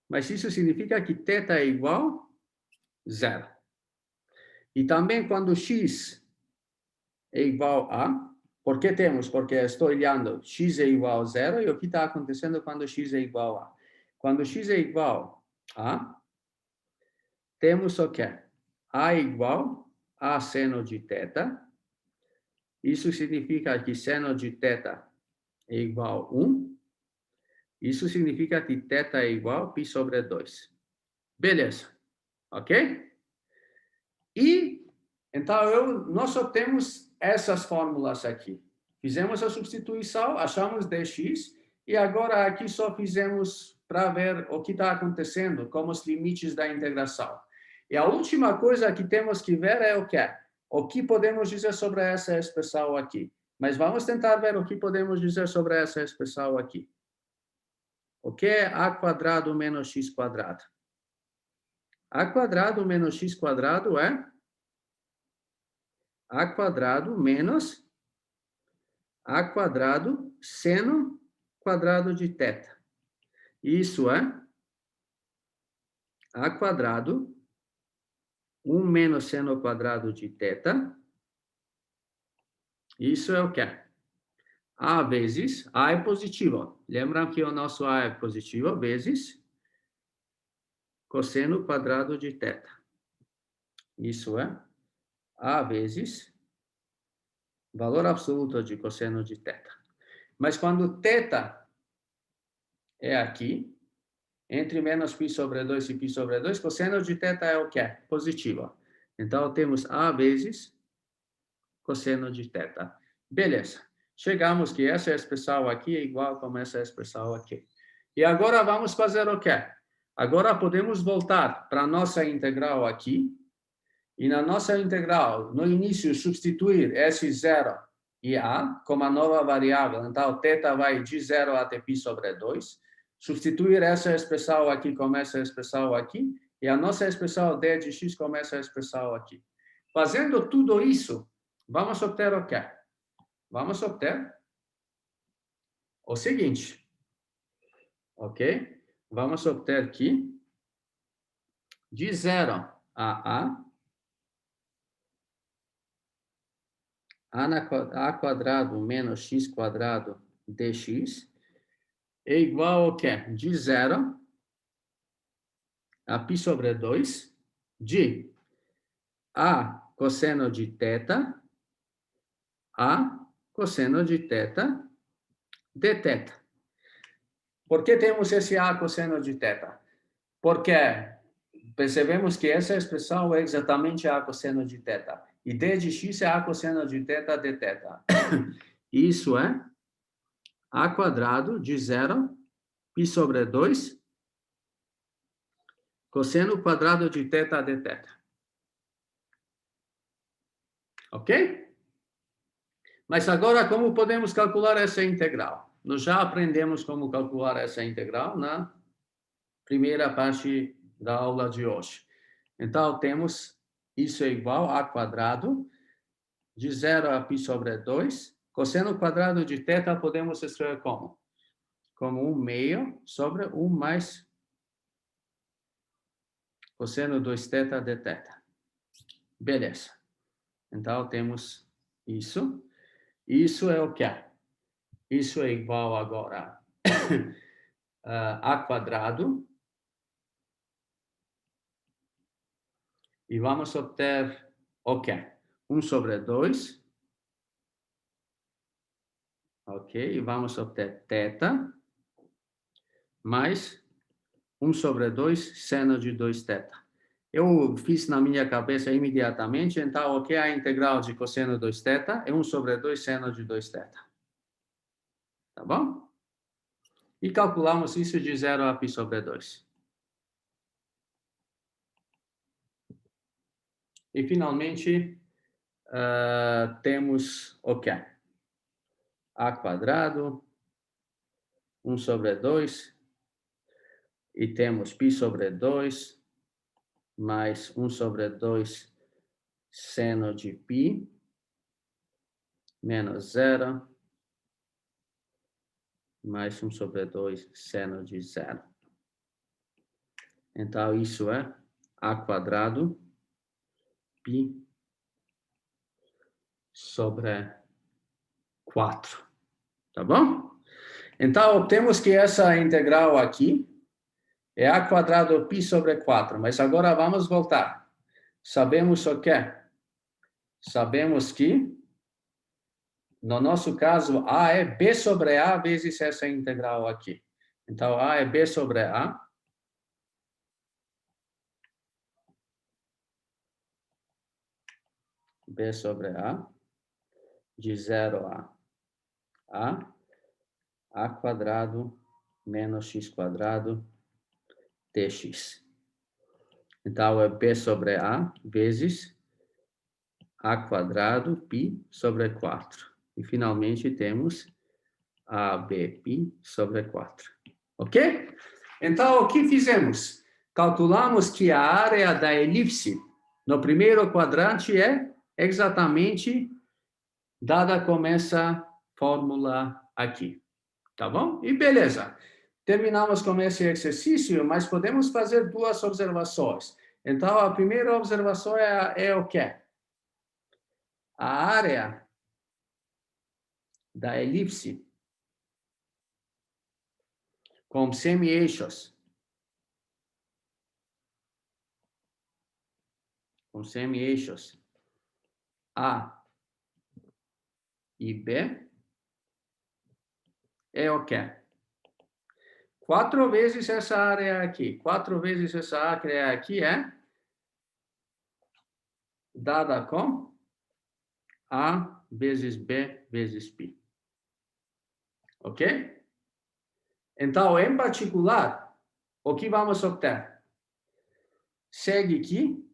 Speaker 1: mas isso significa que θ é igual a zero. E também quando x é igual a, por que temos? Porque estou olhando x é igual a zero, e o que está acontecendo quando x é igual a? Quando x é igual a, temos o quê? A igual a seno de θ. Isso significa que seno de θ é igual a 1. Isso significa que θ é igual a π sobre 2. Beleza. Ok? E, então, nós só temos essas fórmulas aqui. Fizemos a substituição, achamos dx, e agora aqui só fizemos para ver o que está acontecendo, como os limites da integração. E a última coisa que temos que ver é o quê? O que podemos dizer sobre essa expressão aqui. Mas vamos tentar ver o que podemos dizer sobre essa expressão aqui. O que é a quadrado menos x quadrado? A quadrado menos x quadrado é a quadrado menos a quadrado seno quadrado de θ. Isso é a quadrado 1 menos seno quadrado de θ. Isso é o quê? A vezes, A é positivo. Lembram que o nosso A é positivo, vezes cosseno quadrado de θ. Isso é A vezes valor absoluto de cosseno de θ. Mas quando θ é aqui, entre menos π sobre 2 e π sobre 2, cosseno de θ é o quê? Positivo. Então, temos A vezes cosseno de θ. Beleza. Chegamos que essa expressão aqui é igual como essa expressão aqui. E agora vamos fazer o quê? Agora podemos voltar para a nossa integral aqui. E na nossa integral, no início, substituir S0 e A como a nova variável. Então, θ vai de 0 até π sobre 2. Substituir essa expressão aqui como essa expressão aqui. E a nossa expressão d de x como essa expressão aqui. Fazendo tudo isso, vamos obter o quê? Vamos obter o seguinte. Ok? Vamos obter aqui de 0 a a quadrado menos x quadrado dx é igual ao quê? De 0 a π sobre 2 de a cosseno de θ a cosseno de θ dθ. Por que temos esse a cosseno de θ? Porque percebemos que essa expressão é exatamente a cosseno de θ. E d de x é a cosseno de θ dθ. Isso é a quadrado de 0 π sobre 2 cosseno quadrado de θ dθ. Ok? Mas agora, como podemos calcular essa integral? Nós já aprendemos como calcular essa integral na primeira parte da aula de hoje. Então, temos isso é igual a quadrado de 0 a π sobre 2. Cosseno quadrado de θ podemos escrever como? Como 1 meio sobre 1 mais cosseno 2θ dθ. Beleza. Então, temos isso. Isso é o quê? Isso é igual agora a quadrado. E vamos obter o quê? 1 sobre 2. Ok, e vamos obter θ mais 1 sobre 2 seno de 2θ. Eu fiz na minha cabeça imediatamente, então o que é a integral de cosseno de 2θ? É 1 sobre 2 seno de 2θ. Tá bom? E calculamos isso de 0 a π sobre 2. E, finalmente, temos o quê? A quadrado, 1 sobre 2, e temos π sobre 2, mais 1 sobre 2 seno de π, menos 0, mais 1 sobre 2 seno de 0. Então, isso é a quadrado π sobre 4. Tá bom? Então, temos que essa integral aqui é a quadrado π sobre 4. Mas agora vamos voltar. Sabemos o quê? Sabemos que, no nosso caso, a é b sobre a vezes essa integral aqui. Então, a é b sobre a. B sobre a, de 0 a quadrado menos x quadrado dx. Então, é b sobre a vezes a quadrado π sobre 4. E, finalmente, temos ABπ sobre 4. Ok? Então, o que fizemos? Calculamos que a área da elipse no primeiro quadrante é exatamente dada com essa fórmula aqui. Tá bom? E beleza. Terminamos com esse exercício, mas podemos fazer duas observações. Então, a primeira observação é o quê? A área da elipse com semi-eixos. Com semi-eixos A e B é o quê? 4 vezes essa área aqui. 4 vezes essa área aqui é dada com A vezes B vezes π. Ok? Então, em particular, o que vamos obter? Segue aqui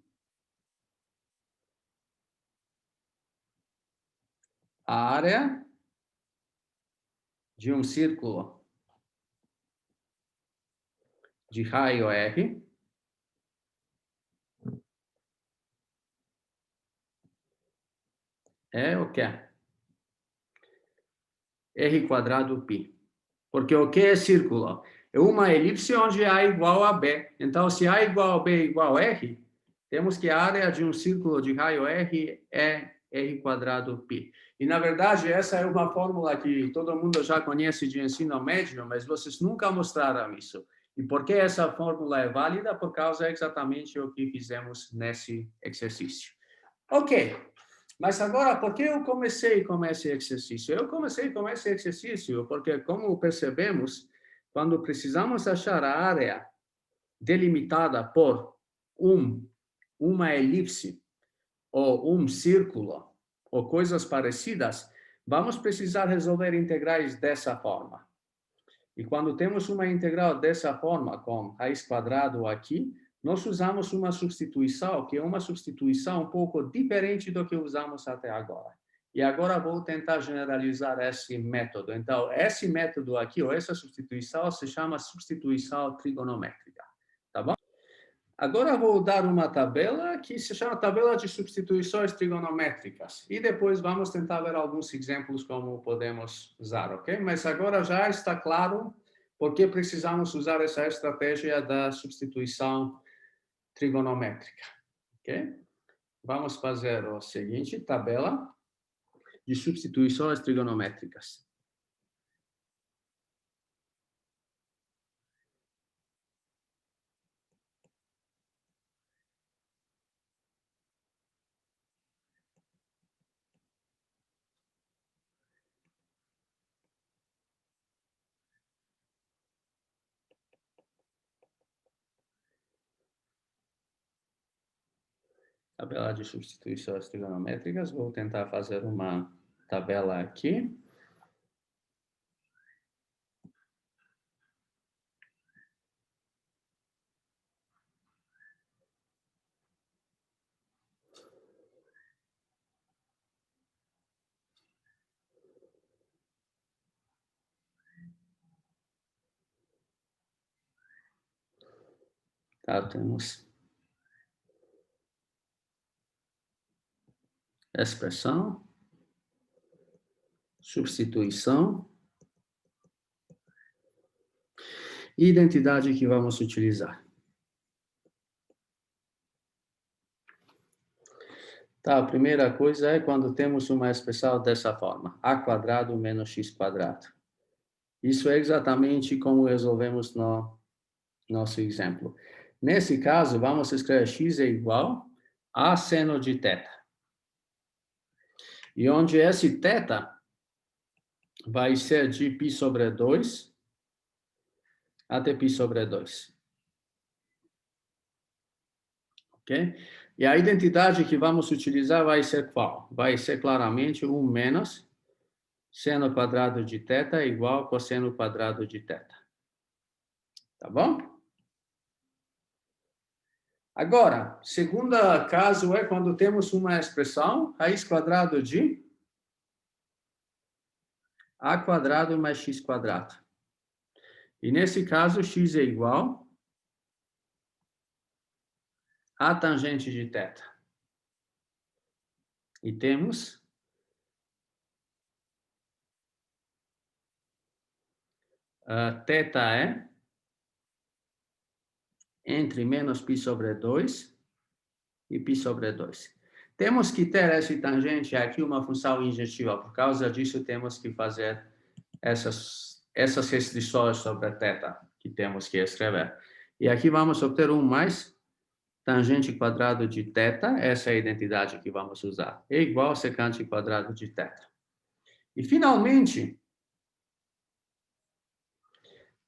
Speaker 1: a área de um círculo de raio R é o quê? R quadrado π. Porque o que é círculo? É uma elipse onde A igual a B. Então, se A igual a B igual a R, temos que a área de um círculo de raio R é R quadrado π. E, na verdade, essa é uma fórmula que todo mundo já conhece de ensino médio, mas vocês nunca mostraram isso. E por que essa fórmula é válida? Por causa exatamente o que fizemos nesse exercício. Ok. Mas agora, por que eu comecei com esse exercício? Eu comecei com esse exercício porque, como percebemos, quando precisamos achar a área delimitada por uma elipse ou um círculo ou coisas parecidas, vamos precisar resolver integrais dessa forma. E quando temos uma integral dessa forma, com raiz quadrada aqui, nós usamos uma substituição, que é uma substituição um pouco diferente do que usamos até agora. E agora vou tentar generalizar esse método. Então, esse método aqui, ou essa substituição, se chama substituição trigonométrica. Tá bom? Agora vou dar uma tabela que se chama tabela de substituições trigonométricas. E depois vamos tentar ver alguns exemplos como podemos usar, ok? Mas agora já está claro por que precisamos usar essa estratégia da substituição trigonométrica, ok? vamos fazer o seguinte, tabela de substituições trigonométricas. Tabela de substituições trigonométricas. Vou tentar fazer uma tabela aqui. Tá, temos expressão, substituição e identidade que vamos utilizar. Tá, a primeira coisa é quando temos uma expressão dessa forma, a quadrado menos x quadrado. Isso é exatamente como resolvemos no nosso exemplo. Nesse caso, vamos escrever x é igual a seno de θ. E onde esse θ vai ser de π sobre 2 até π sobre 2. Ok? E a identidade que vamos utilizar vai ser qual? Vai ser claramente 1 menos seno quadrado de θ igual a cosseno quadrado de θ. Tá bom? Agora, segundo caso é quando temos uma expressão raiz quadrada de a quadrado mais x quadrado. E nesse caso, x é igual a tangente de θ. E temos θ é entre menos π sobre 2 e π sobre 2. Temos que ter esse tangente aqui uma função injetiva. Por causa disso, temos que fazer essas restrições sobre a θ que temos que escrever. E aqui vamos obter 1 mais tangente quadrado de θ, essa é a identidade que vamos usar, é igual a secante quadrado de θ. E, finalmente,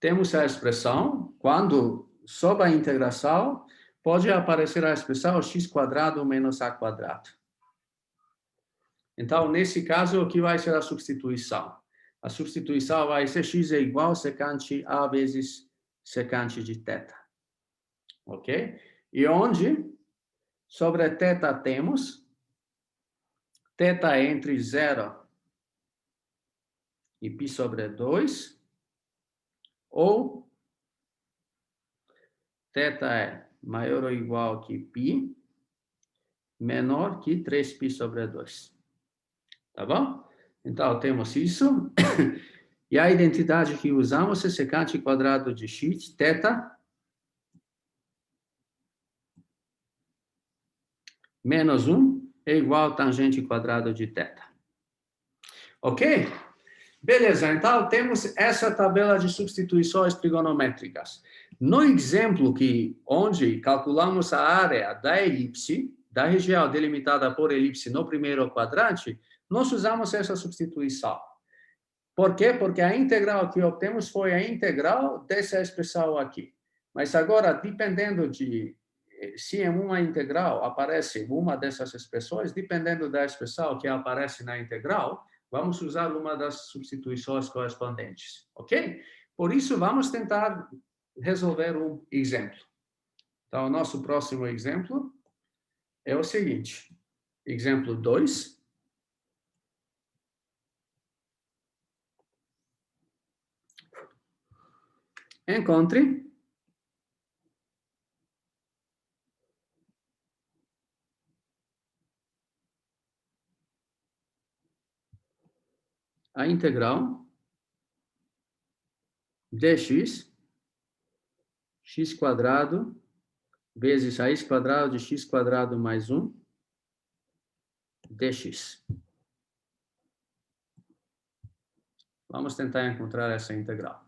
Speaker 1: temos a expressão, quando sob a integração, pode aparecer a expressão x quadrado menos a quadrado. Então, nesse caso, o que vai ser a substituição? A substituição vai ser x é igual a secante a vezes secante de θ. Ok? E onde, sobre θ temos, θ é entre 0 e π sobre 2, ou θ é maior ou igual que π, menor que 3π sobre 2. Tá bom? Então, temos isso. E a identidade que usamos é secante quadrado de x, θ, menos 1 é igual a tangente quadrado de θ. Ok? Beleza, então temos essa tabela de substituições trigonométricas. No exemplo onde calculamos a área da elipse, da região delimitada por elipse no primeiro quadrante, nós usamos essa substituição. Por quê? Porque a integral que obtemos foi a integral dessa expressão aqui. Mas agora, dependendo de se em uma integral aparece uma dessas expressões, dependendo da expressão que aparece na integral, vamos usar uma das substituições correspondentes, ok? Por isso, vamos tentar resolver um exemplo. Então, o nosso próximo exemplo é o seguinte. Exemplo 2. Encontre a integral dx, x quadrado, vezes raiz quadrada de x quadrado mais 1, dx. Vamos tentar encontrar essa integral.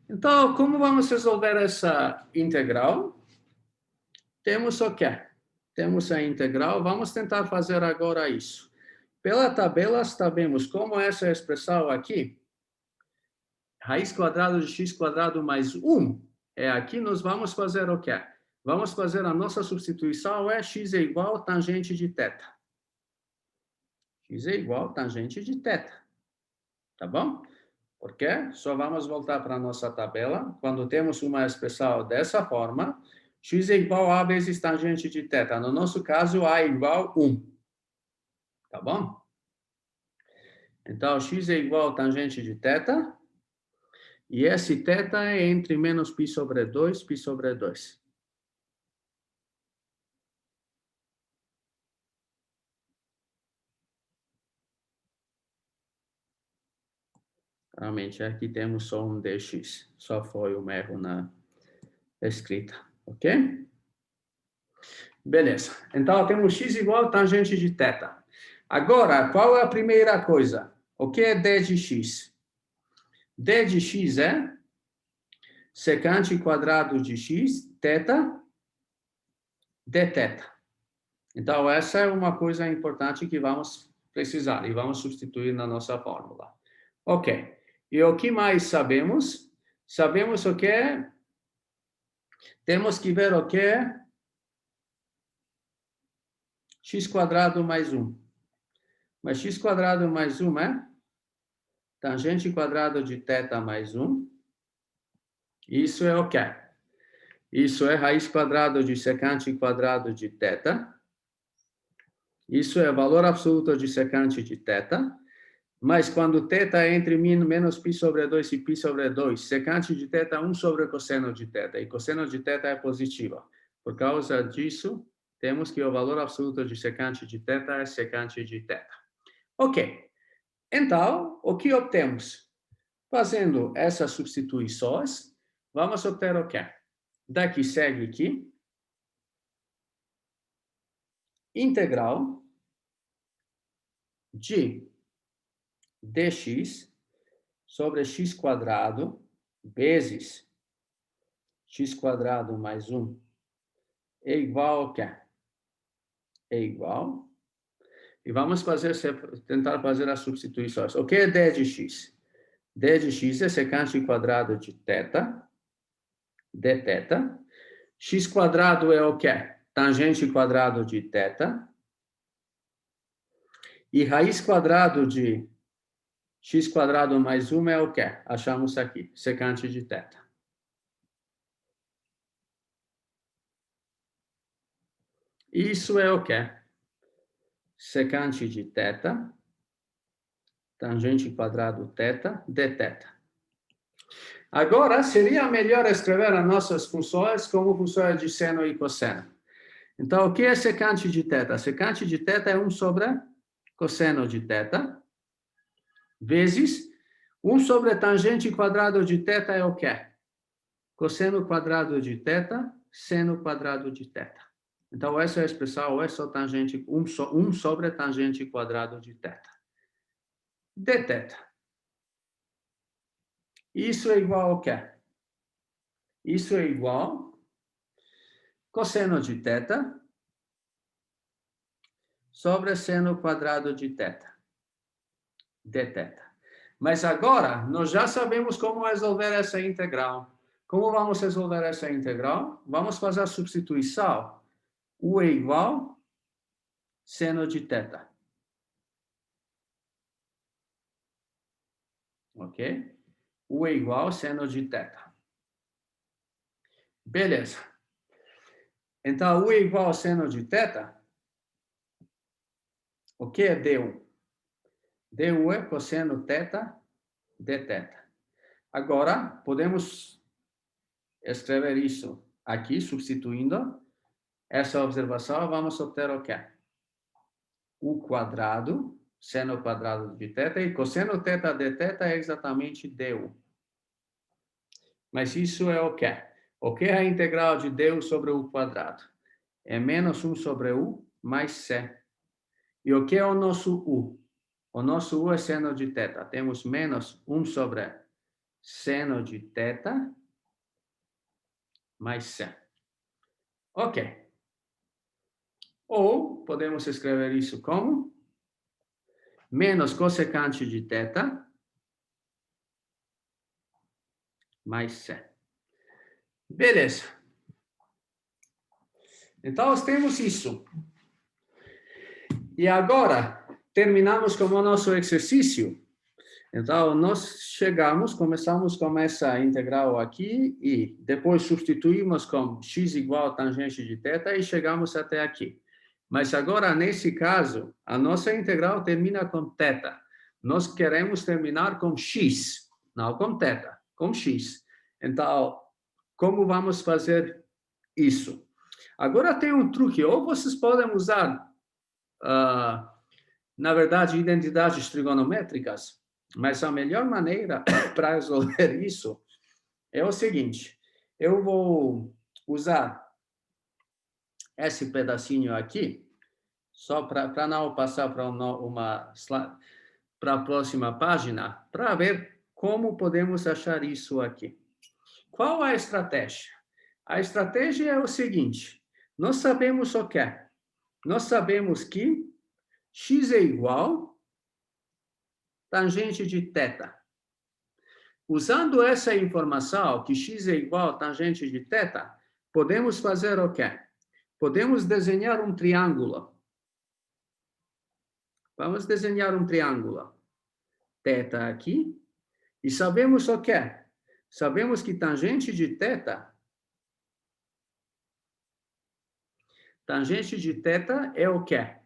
Speaker 1: Então, como vamos resolver essa integral? Temos o quê? Temos a integral. Vamos tentar fazer agora isso. Pela tabela, sabemos como essa expressão aqui, raiz quadrada de x quadrado mais 1, é aqui nós vamos fazer o quê? Vamos fazer a nossa substituição, x é igual a tangente de θ. X é igual a tangente de θ. Tá bom? Por quê? Só vamos voltar para a nossa tabela. Quando temos uma expressão dessa forma, x é igual a vezes tangente de θ. No nosso caso, a é igual a 1. Tá bom? Então, x é igual a tangente de θ. E esse θ é entre menos π sobre 2, π sobre 2. Realmente, aqui temos só um dx. Só foi um erro na escrita. Ok? Beleza. Então, temos x igual a tangente de θ. Agora, qual é a primeira coisa? O que é d de x? D de x é secante quadrado de x, θ, dθ. Então, essa é uma coisa importante que vamos precisar e vamos substituir na nossa fórmula. Ok. E o que mais sabemos? Sabemos o que é? Temos que ver o que é x quadrado mais 1. Mas x quadrado mais 1 é tangente quadrado de θ mais 1. Isso é o quê? Isso é raiz quadrada de secante quadrado de θ. Isso é valor absoluto de secante de θ. Mas quando θ é entre menos π sobre 2 e π sobre 2, secante de θ é 1 sobre cosseno de θ. E cosseno de θ é positivo. Por causa disso, temos que o valor absoluto de secante de θ é secante de θ. Ok. Então, o que obtemos? Fazendo essas substituições, vamos obter o quê? Daqui segue aqui. Integral de dx sobre x quadrado vezes x quadrado mais 1 é igual ao quê? É igual. E vamos tentar fazer as substituições. O que é d de x? D de x é secante quadrado de θ, dθ. X quadrado é o quê? Tangente quadrado de θ. E raiz quadrado de x quadrado mais 1 é o quê? Achamos aqui, secante de θ. Isso é o quê? Secante de θ, tangente quadrado θ, dθ. Agora, seria melhor escrever as nossas funções como funções de seno e cosseno. Então, o que é secante de θ? Secante de θ é 1 sobre cosseno de θ, vezes 1 sobre tangente quadrado de θ é o quê? Cosseno quadrado de θ, seno quadrado de θ. Então, essa é a expressão, é só tangente, 1 sobre tangente quadrado de θ. dθ. Isso é igual ao quê? Isso é igual cosseno de θ sobre seno quadrado de θ, dθ. Mas agora, nós já sabemos como resolver essa integral. Como vamos resolver essa integral? Vamos fazer a substituição. U é igual seno de θ. Ok? U é igual seno de θ. Beleza. Então, U é igual seno de θ. O que é du? Du é cosseno θ dθ. Agora, podemos escrever isso aqui, substituindo essa observação, vamos obter o quê? U quadrado, seno quadrado de θ, e cosseno θ dθ é exatamente du. Mas isso é o quê? O que é a integral de du sobre u quadrado? É menos 1 sobre u mais c. E o que é o nosso U? O nosso U é seno de θ. Temos menos 1 sobre seno de θ mais C. Ok. Ou podemos escrever isso como menos cossecante de θ mais C. Beleza. Então, nós temos isso. E agora, terminamos com o nosso exercício. Então, nós começamos com essa integral aqui e depois substituímos com x igual a tangente de θ e chegamos até aqui. Mas agora, nesse caso, a nossa integral termina com θ. Nós queremos terminar com x, não com θ, com x. Então, como vamos fazer isso? Agora tem um truque, ou vocês podem usar, na verdade, identidades trigonométricas, mas a melhor maneira para resolver isso é o seguinte, eu vou usar esse pedacinho aqui, só para não passar para a próxima página, para ver como podemos achar isso aqui. Qual a estratégia? A estratégia é o seguinte, nós sabemos o quê? Nós sabemos que x é igual tangente de θ. Usando essa informação, que x é igual a tangente de θ, podemos fazer o quê? Podemos desenhar um triângulo. Vamos desenhar um triângulo. θ aqui. E sabemos o quê? Sabemos que tangente de θ é o quê?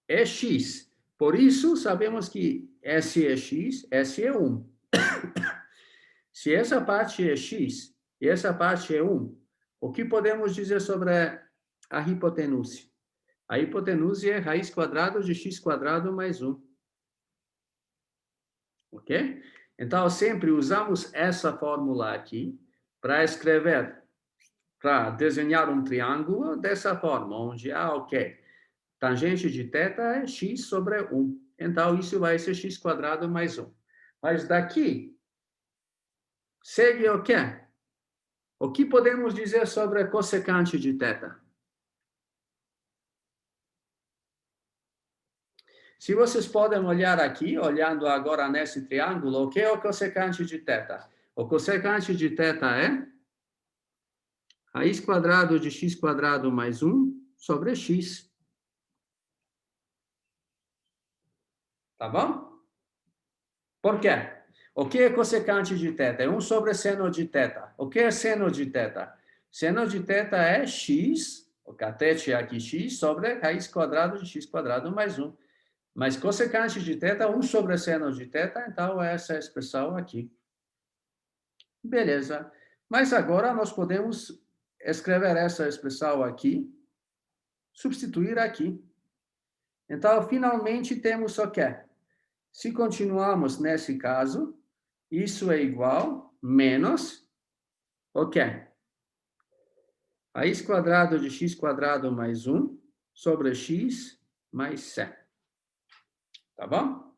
Speaker 1: É x. Por isso, sabemos que S é x, S é 1. Se essa parte é x e essa parte é 1, o que podemos dizer sobre a hipotenuse? A hipotenuse é raiz quadrada de x quadrado mais 1. Ok? Então, sempre usamos essa fórmula aqui para escrever, para desenhar um triângulo dessa forma, onde, ok, tangente de θ é x sobre 1. Então, isso vai ser x quadrado mais 1. Mas daqui, segue o quê? O que podemos dizer sobre a cossecante de θ? Se vocês podem olhar aqui, olhando agora nesse triângulo, o que é o cossecante de θ? O cossecante de θ é raiz quadrada de x quadrado mais 1 sobre x. Tá bom? Por quê? O que é cossecante de θ? É 1 sobre seno de θ. O que é seno de θ? Seno de θ é x, o catete é aqui x, sobre raiz quadrada de x quadrado mais 1. Mas cossecante de θ, 1 sobre seno de θ, então é essa expressão aqui. Beleza. Mas agora nós podemos escrever essa expressão aqui, substituir aqui. Então, finalmente, temos o quê? Se continuarmos nesse caso, isso é igual menos o quê? Raiz quadrada de x quadrado mais 1 sobre x mais c. Tá bom?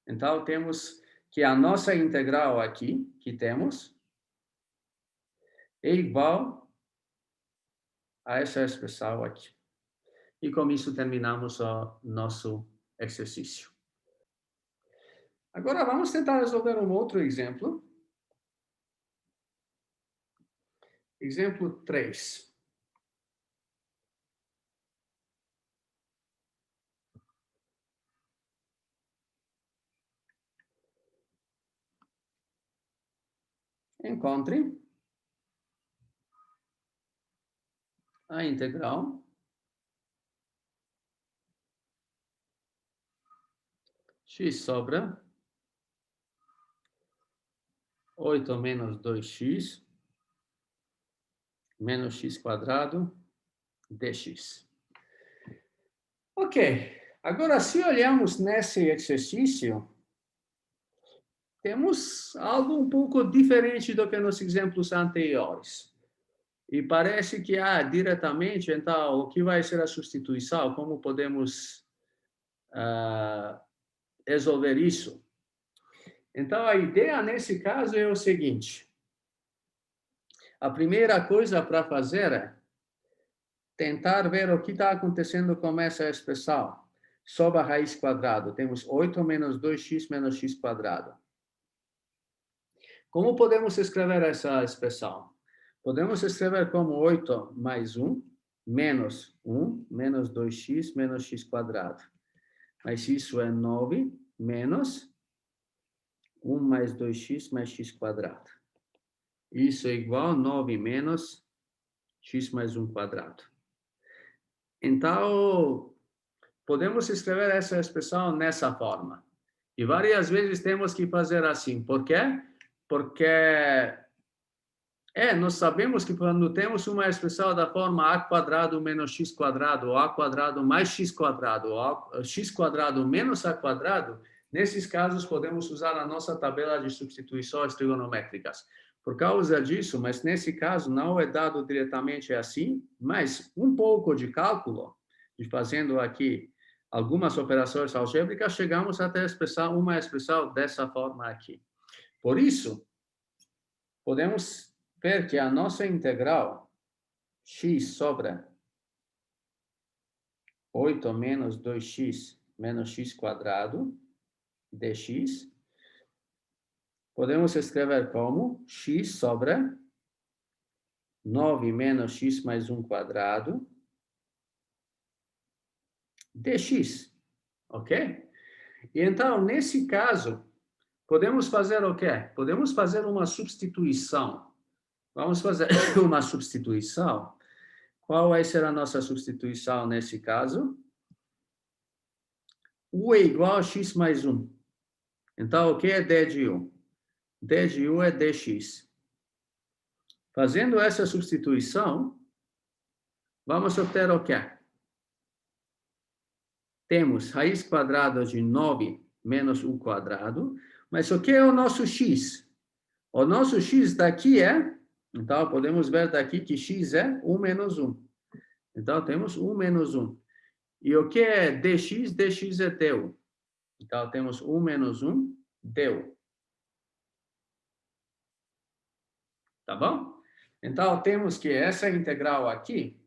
Speaker 1: Então, temos que a nossa integral aqui, que temos, é igual a essa expressão aqui. E com isso terminamos o nosso exercício. Agora vamos tentar resolver um outro exemplo. Exemplo 3. Encontre a integral x sobra 8 menos 2x menos x quadrado dx. Ok, agora se olharmos nesse exercício, temos algo um pouco diferente do que nos exemplos anteriores. E parece que diretamente, então, o que vai ser a substituição? Como podemos resolver isso. Então, a ideia nesse caso é o seguinte. A primeira coisa para fazer é tentar ver o que está acontecendo com essa expressão. Sobre a raiz quadrada, temos 8 menos 2x menos x quadrado. Como podemos escrever essa expressão? Podemos escrever como 8 mais 1, menos 1, menos 2x, menos x quadrado. Mas isso é 9, menos 1 mais 2x mais x quadrado. Isso é igual a 9 menos x mais 1 quadrado. Então, podemos escrever essa expressão nessa forma. E várias vezes temos que fazer assim. Por quê? Porque nós sabemos que quando temos uma expressão da forma a quadrado menos x quadrado, ou a quadrado mais x quadrado, ou x quadrado menos a quadrado, nesses casos podemos usar a nossa tabela de substituições trigonométricas. Por causa disso, mas nesse caso não é dado diretamente assim, mas um pouco de cálculo, e fazendo aqui algumas operações algébricas, chegamos até uma expressão dessa forma aqui. Por isso, podemos ver que a nossa integral x sobre 8 menos 2x menos x quadrado dx, podemos escrever como x sobre 9 menos x mais 1 quadrado dx, ok? E então, nesse caso, podemos fazer o quê? Podemos fazer uma substituição. Vamos fazer uma substituição. Qual vai ser a nossa substituição nesse caso? U é igual a x mais 1. Então, o que é d de u? D de u é dx. Fazendo essa substituição, vamos obter o quê? Temos raiz quadrada de 9 menos u quadrado, mas o que é o nosso x? O nosso x daqui então podemos ver daqui que x é 1 menos 1. Então temos 1 menos 1. E o que é dx? Dx é du. Então temos 1 menos 1 du. Tá bom? Então temos que essa integral aqui,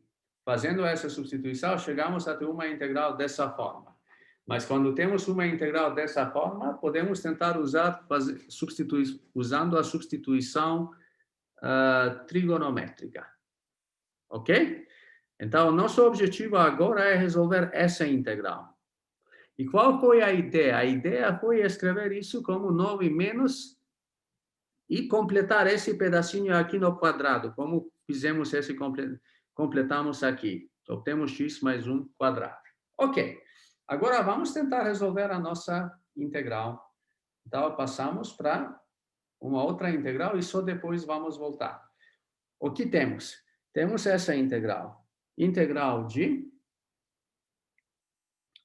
Speaker 1: fazendo essa substituição, chegamos a ter uma integral dessa forma. Mas quando temos uma integral dessa forma, podemos tentar usando a substituição trigonométrica. Ok? Então, nosso objetivo agora é resolver essa integral. E qual foi a ideia? A ideia foi escrever isso como 9 menos e completar esse pedacinho aqui no quadrado, como fizemos completamos aqui. Obtemos x mais 1 quadrado. Ok. Agora, vamos tentar resolver a nossa integral. Então, passamos para uma outra integral e só depois vamos voltar. O que temos? Temos essa integral. Integral de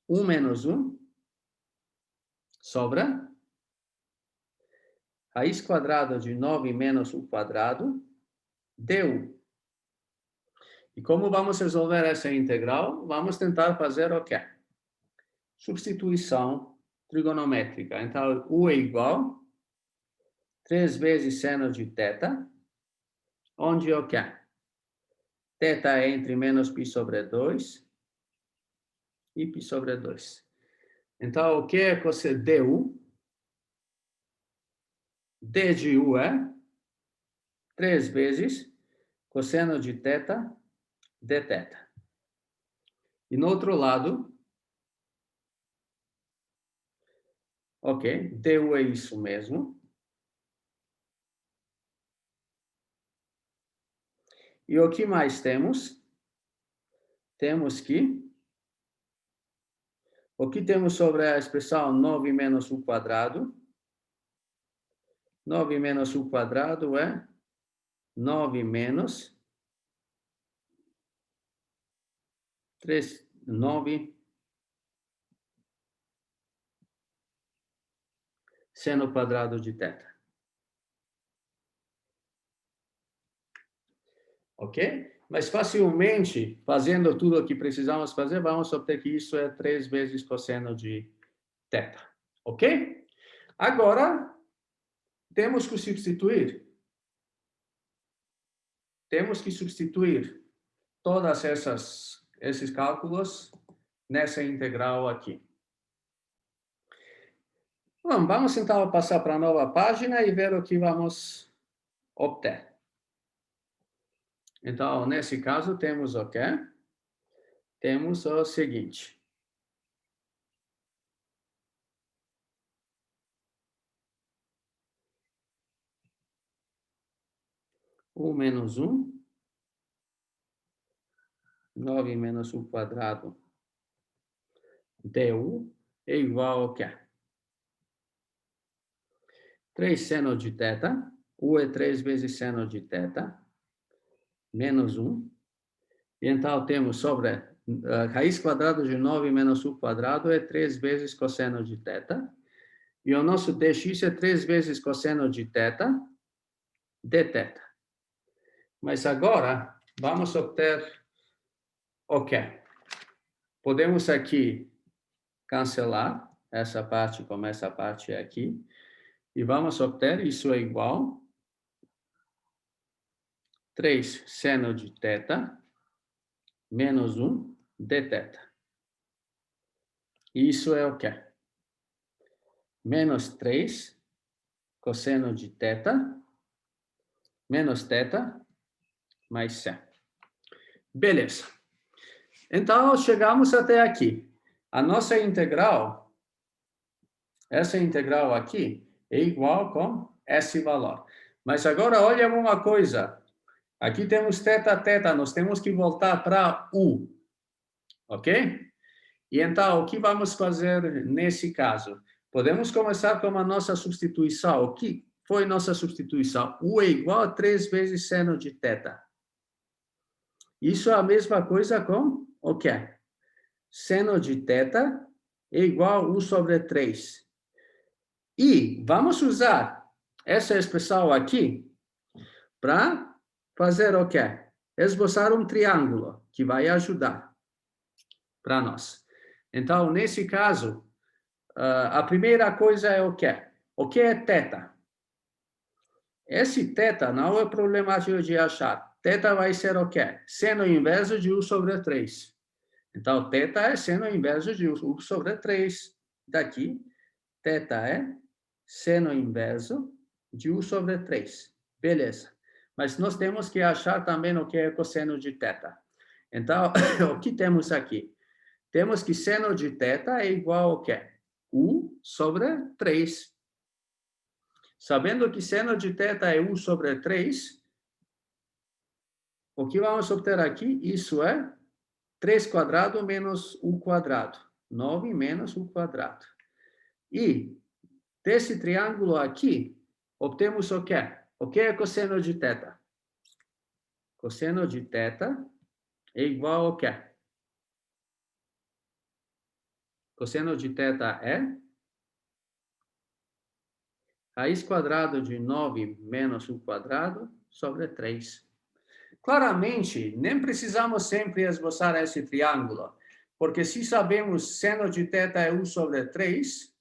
Speaker 1: 1 menos 1 sobre raiz quadrada de 9 menos u quadrado du. E como vamos resolver essa integral? Vamos tentar fazer o quê? Substituição trigonométrica. Então, u é igual 3 vezes seno de θ, onde o quê? Θ é entre menos π sobre 2 e π sobre 2. Então, o que é du? D de u é 3 vezes cosseno de θ dθ. E no outro lado, ok, du é isso mesmo. E o que mais temos? Temos que... O que temos sobre a expressão 9 menos u quadrado? 9 menos u quadrado é 9 menos 9 seno quadrado de θ. Ok? Mas facilmente, fazendo tudo o que precisamos fazer, vamos obter que isso é 3 vezes cosseno de θ. Ok? Agora, temos que substituir. Temos que substituir todas esses cálculos nessa integral aqui. Bom, vamos então passar para a nova página e ver o que vamos obter. Então, nesse caso, temos o quê? Temos o seguinte. U menos 1, 9 menos U quadrado du é igual ao quê? 3 seno de θ, U é 3 vezes seno de θ, menos 1. E então temos sobre a raiz quadrada de 9 menos U quadrado é 3 vezes cosseno de θ. E o nosso dx é 3 vezes cosseno de θ, dθ. Mas agora, vamos obter o quê? Podemos aqui cancelar essa parte como essa parte aqui. E vamos obter, isso é igual 3 seno de θ menos 1 dθ. Isso é o quê? Menos 3 cosseno de θ menos θ mais c. Beleza. Então, chegamos até aqui. A nossa integral, essa integral aqui, é igual com esse valor. Mas agora, olha uma coisa. Aqui temos θ, nós temos que voltar para U. Ok? E então, o que vamos fazer nesse caso? Podemos começar com a nossa substituição. O que foi nossa substituição? U é igual a 3 vezes seno de θ. Isso é a mesma coisa com o quê? Seno de θ é igual a U sobre 3. E vamos usar essa expressão aqui para fazer o quê? Esboçar um triângulo que vai ajudar para nós. Então, nesse caso, a primeira coisa é o quê? O que é θ? Esse θ não é problemático de achar. Θ vai ser o quê? Seno inverso de U sobre 3. Então, θ é seno inverso de U sobre 3. Daqui, θ é seno inverso de U sobre 3. Beleza. Mas nós temos que achar também o que é cosseno de θ. Então, o que temos aqui? Temos que seno de θ é igual ao quê? U sobre 3. Sabendo que seno de θ é U sobre 3, o que vamos obter aqui? Isso é 3 quadrado menos U quadrado. 9 menos U quadrado. E desse triângulo aqui, obtemos o quê? O que é cosseno de θ? Cosseno de θ é igual ao quê? Cosseno de θ é raiz quadrada de 9 menos U quadrado sobre 3. Claramente, nem precisamos sempre esboçar esse triângulo, porque se sabemos seno de θ é U sobre 3,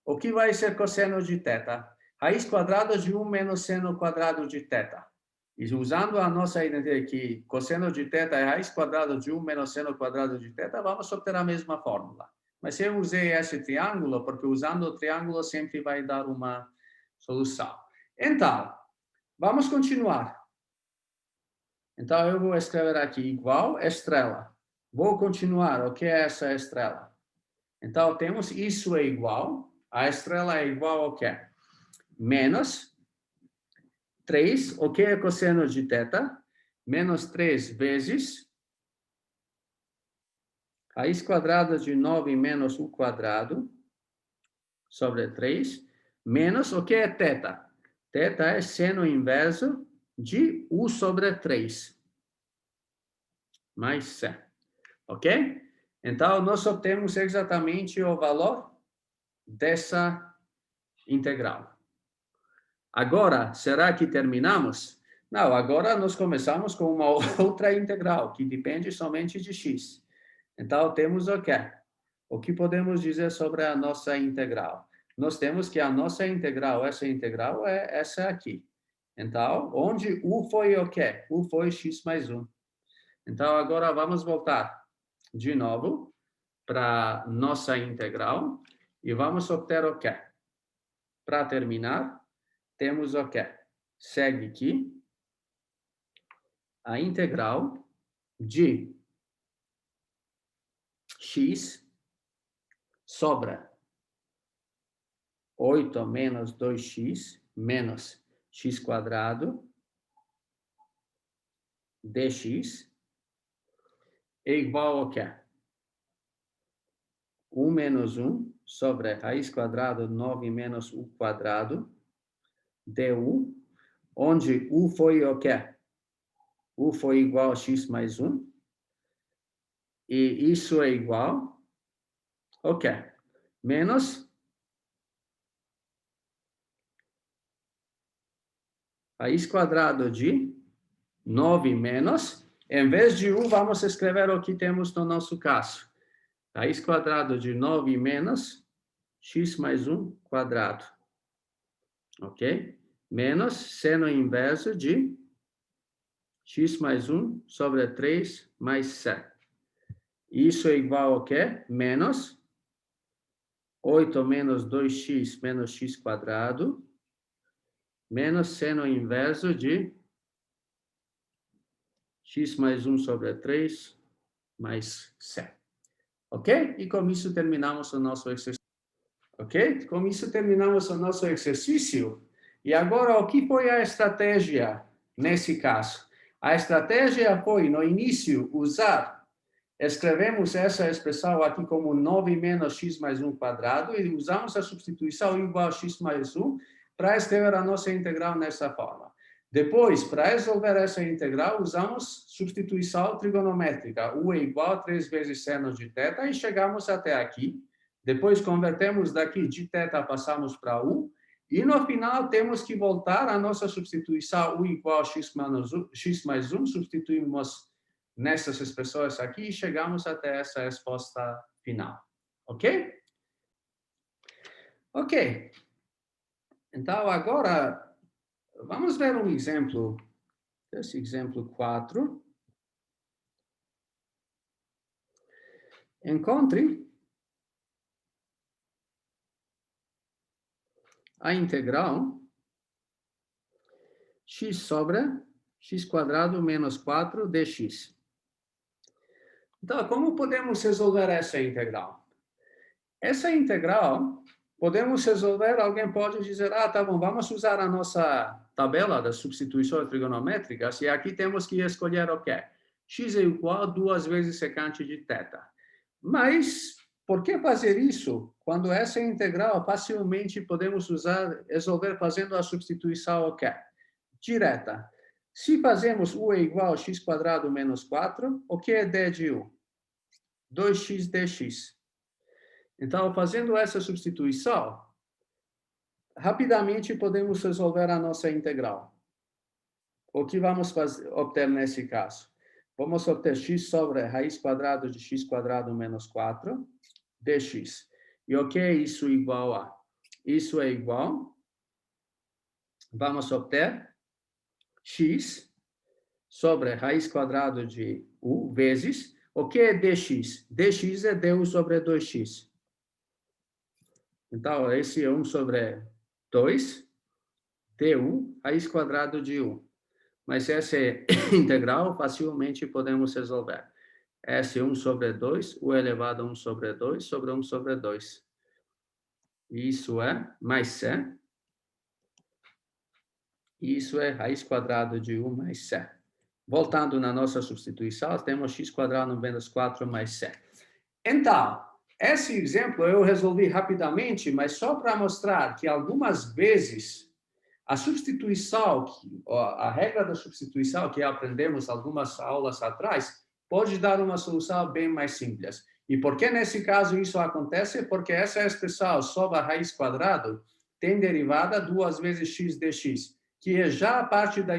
Speaker 1: o que vai ser cosseno de θ? Raiz quadrada de 1 menos seno quadrado de θ. E usando a nossa ideia aqui, cosseno de θ é raiz quadrada de 1 menos seno quadrado de θ, vamos obter a mesma fórmula. Mas eu usei esse triângulo, porque usando o triângulo sempre vai dar uma solução. Então, vamos continuar. Então, eu vou escrever aqui igual estrela. Vou continuar. O que é essa estrela? Então, temos isso é igual. A estrela é igual ao quê? Menos 3. O que é cosseno de θ? Menos 3 vezes raiz quadrada de 9 menos U quadrado sobre 3. Menos o que é θ? Θ é seno inverso de U sobre 3. Mais C. Ok? Então, nós obtemos exatamente o valor dessa integral. Agora, será que terminamos? Não, agora nós começamos com uma outra integral, que depende somente de x. Então, temos o quê? O que podemos dizer sobre a nossa integral? Nós temos que a nossa integral, essa integral é essa aqui. Então, onde u foi o quê? U foi x mais 1. Então, agora vamos voltar de novo para nossa integral e vamos obter o quê? Para terminar, temos o quê? Segue aqui a integral de x sobra 8 menos 2x menos x quadrado dx é igual ao quê? 1 menos 1 sobre raiz quadrada 9 menos u quadrado du, onde u foi o quê? U foi igual a x mais 1. E isso é igual ao quê? Menos raiz quadrada de 9 menos, em vez de u, vamos escrever o que temos no nosso caso. Raiz quadrada de 9 menos x mais 1 quadrado. Ok? Menos seno inverso de x mais 1 sobre 3 mais 7. Isso é igual ao quê? Menos 8 menos 2x menos x quadrado, menos seno inverso de x mais 1 sobre 3 mais 7. Ok? E com isso terminamos o nosso exercício. Ok? Com isso terminamos o nosso exercício. E agora, o que foi a estratégia nesse caso? A estratégia foi, no início, escrevemos essa expressão aqui como 9 menos x mais 1 quadrado e usamos a substituição igual a x mais 1 para escrever a nossa integral nessa forma. Depois, para resolver essa integral, usamos substituição trigonométrica. U é igual a 3 vezes seno de θ e chegamos até aqui. Depois, convertemos daqui de θ, passamos para u. E no final, temos que voltar à nossa substituição u igual a x mais 1. Substituímos nessas expressões aqui e chegamos até essa resposta final. Ok? Ok. Então, agora, vamos ver um exemplo. Esse exemplo 4. Encontre a integral x sobre x quadrado menos 4 dx. Então, como podemos resolver essa integral? Essa integral, podemos resolver, alguém pode dizer, tá bom, vamos usar a nossa tabela das substituições trigonométricas, e aqui temos que escolher o quê? X é igual a 2 vezes secante de θ. Mas, por que fazer isso? Quando essa integral, facilmente podemos resolver fazendo a substituição o quê? Direta. Se fazemos u é igual a x quadrado menos 4, o que é d de u? 2x dx. Então, fazendo essa substituição, rapidamente podemos resolver a nossa integral. O que vamos obter nesse caso? Vamos obter x sobre raiz quadrada de x quadrado menos 4 dx. E o que é isso igual a? Isso é igual, vamos obter x sobre raiz quadrada de u vezes, o que é dx? dx é du sobre 2x. Então, esse é 1 sobre 2, du, raiz quadrada de u. Mas essa é integral, facilmente podemos resolver. S é 1 sobre 2, u elevado a 1 sobre 2, sobre 1 sobre 2. Isso é mais c. Isso é raiz quadrada de u mais c. Voltando na nossa substituição, temos x quadrado menos 4 mais c. Então, esse exemplo eu resolvi rapidamente, mas só para mostrar que algumas vezes a substituição, a regra da substituição que aprendemos algumas aulas atrás, pode dar uma solução bem mais simples. E por que nesse caso isso acontece? Porque essa expressão sobre a raiz quadrada tem derivada 2 vezes x dx, que é já a parte da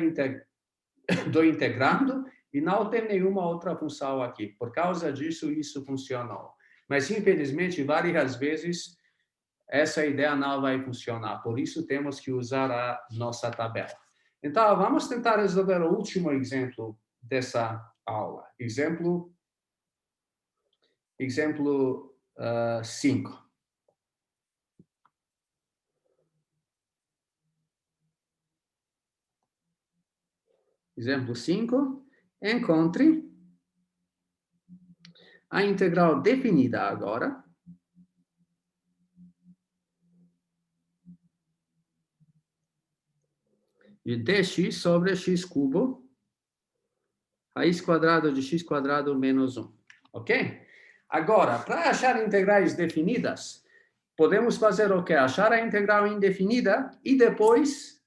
Speaker 1: do integrando e não tem nenhuma outra função aqui. Por causa disso, isso funcionou. Mas, infelizmente, várias vezes, essa ideia não vai funcionar. Por isso, temos que usar a nossa tabela. Então, vamos tentar resolver o último exemplo dessa aula. Exemplo 5. Exemplo 5. Encontre a integral definida agora de dx sobre x cubo, raiz quadrada de x quadrado menos 1. Ok? Agora, para achar integrais definidas, podemos fazer o quê? Achar a integral indefinida e depois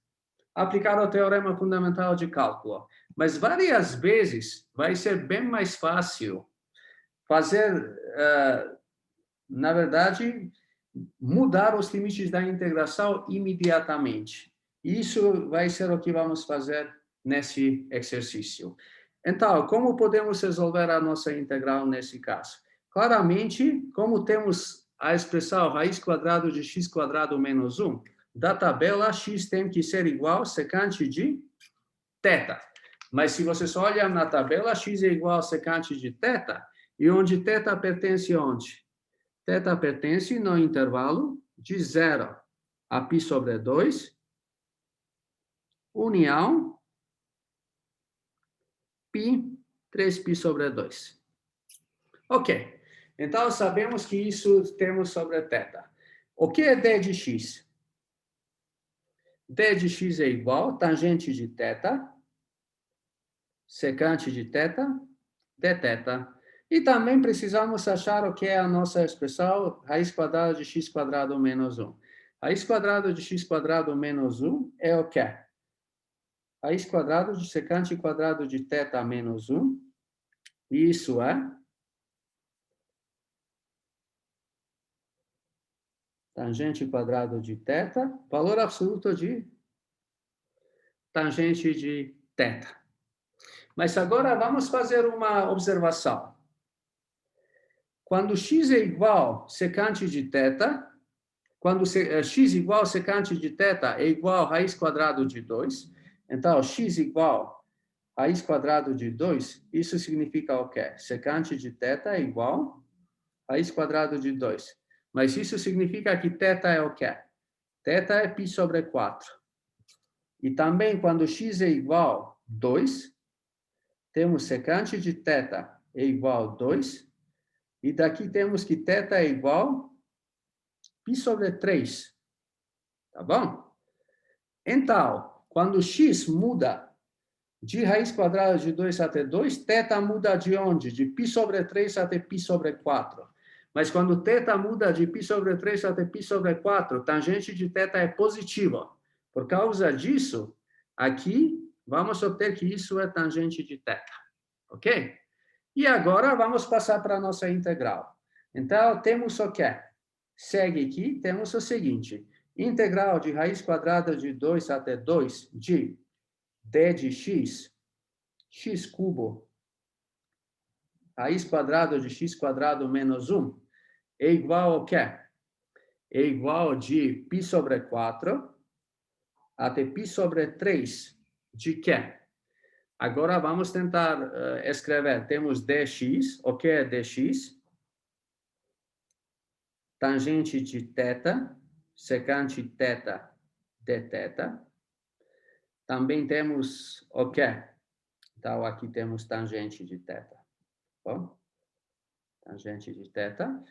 Speaker 1: aplicar o teorema fundamental de cálculo. Mas várias vezes vai ser bem mais fácil fazer, na verdade, mudar os limites da integração imediatamente. Isso vai ser o que vamos fazer nesse exercício. Então, como podemos resolver a nossa integral nesse caso? Claramente, como temos a expressão raiz quadrada de x quadrado menos 1, da tabela, x tem que ser igual a secante de θ. Mas se vocês olham na tabela, x é igual a secante de θ, e onde θ pertence onde? Θ pertence no intervalo de 0 a π sobre 2, união π, 3π sobre 2. Ok. Então, sabemos que isso temos sobre θ. O que é d de x? D de x é igual a tangente de θ, secante de θ, dθ. E também precisamos achar o que é a nossa expressão raiz quadrada de x quadrado menos 1. Raiz quadrada de x quadrado menos 1 é o quê? Raiz quadrada de secante quadrado de θ menos 1. Isso é tangente quadrado de θ, valor absoluto de tangente de θ. Mas agora vamos fazer uma observação. Quando x é igual a secante de θ, quando x igual a secante de θ é igual a raiz quadrada de 2, então x igual a raiz quadrada de 2, isso significa o quê? Secante de θ é igual a raiz quadrada de 2. Mas isso significa que θ é o quê? Θ é π sobre 4. E também quando x é igual a 2, temos secante de θ é igual a 2, e daqui temos que θ é igual a π sobre 3. Tá bom? Então, quando x muda de raiz quadrada de 2 até 2, θ muda de onde? De π sobre 3 até π sobre 4. Mas quando θ muda de π sobre 3 até π sobre 4, tangente de θ é positiva. Por causa disso, aqui, vamos obter que isso é tangente de θ. Ok? E agora, vamos passar para a nossa integral. Então, temos o quê? Segue aqui, temos o seguinte. Integral de raiz quadrada de 2 até 2 de d de x, x cubo, raiz quadrada de x quadrado menos 1, é igual ao quê? É igual de π sobre 4 até π sobre 3 de quê? Agora vamos tentar escrever. Temos dx, o que é dx? Tangente de θ, secante θ, dθ. Também temos o quê? Então, aqui temos tangente de θ. Bom? Tangente de θ.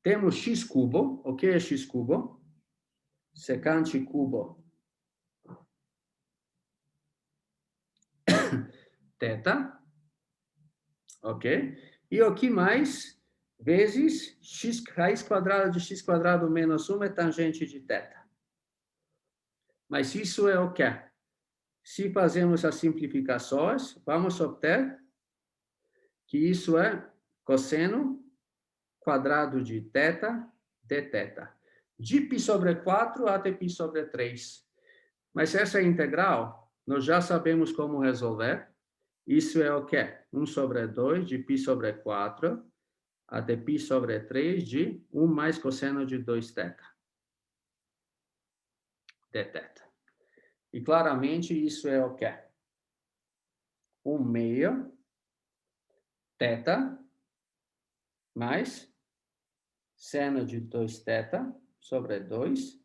Speaker 1: Temos x cubo. O que é x cubo? Secante cubo θ. Ok? E o que mais? Vezes x, raiz quadrada de x quadrado menos 1 é tangente de θ. Mas isso é o quê? Se fazemos as simplificações, vamos obter que isso é cosseno quadrado de θ dθ. De π sobre 4 até π sobre 3. Mas essa integral, nós já sabemos como resolver. Isso é o quê? 1 sobre 2 de π sobre 4 até π sobre 3 de 1 mais cosseno de 2θ. dθ. E claramente isso é o quê? 1 meio θ mais seno de 2θ sobre 2.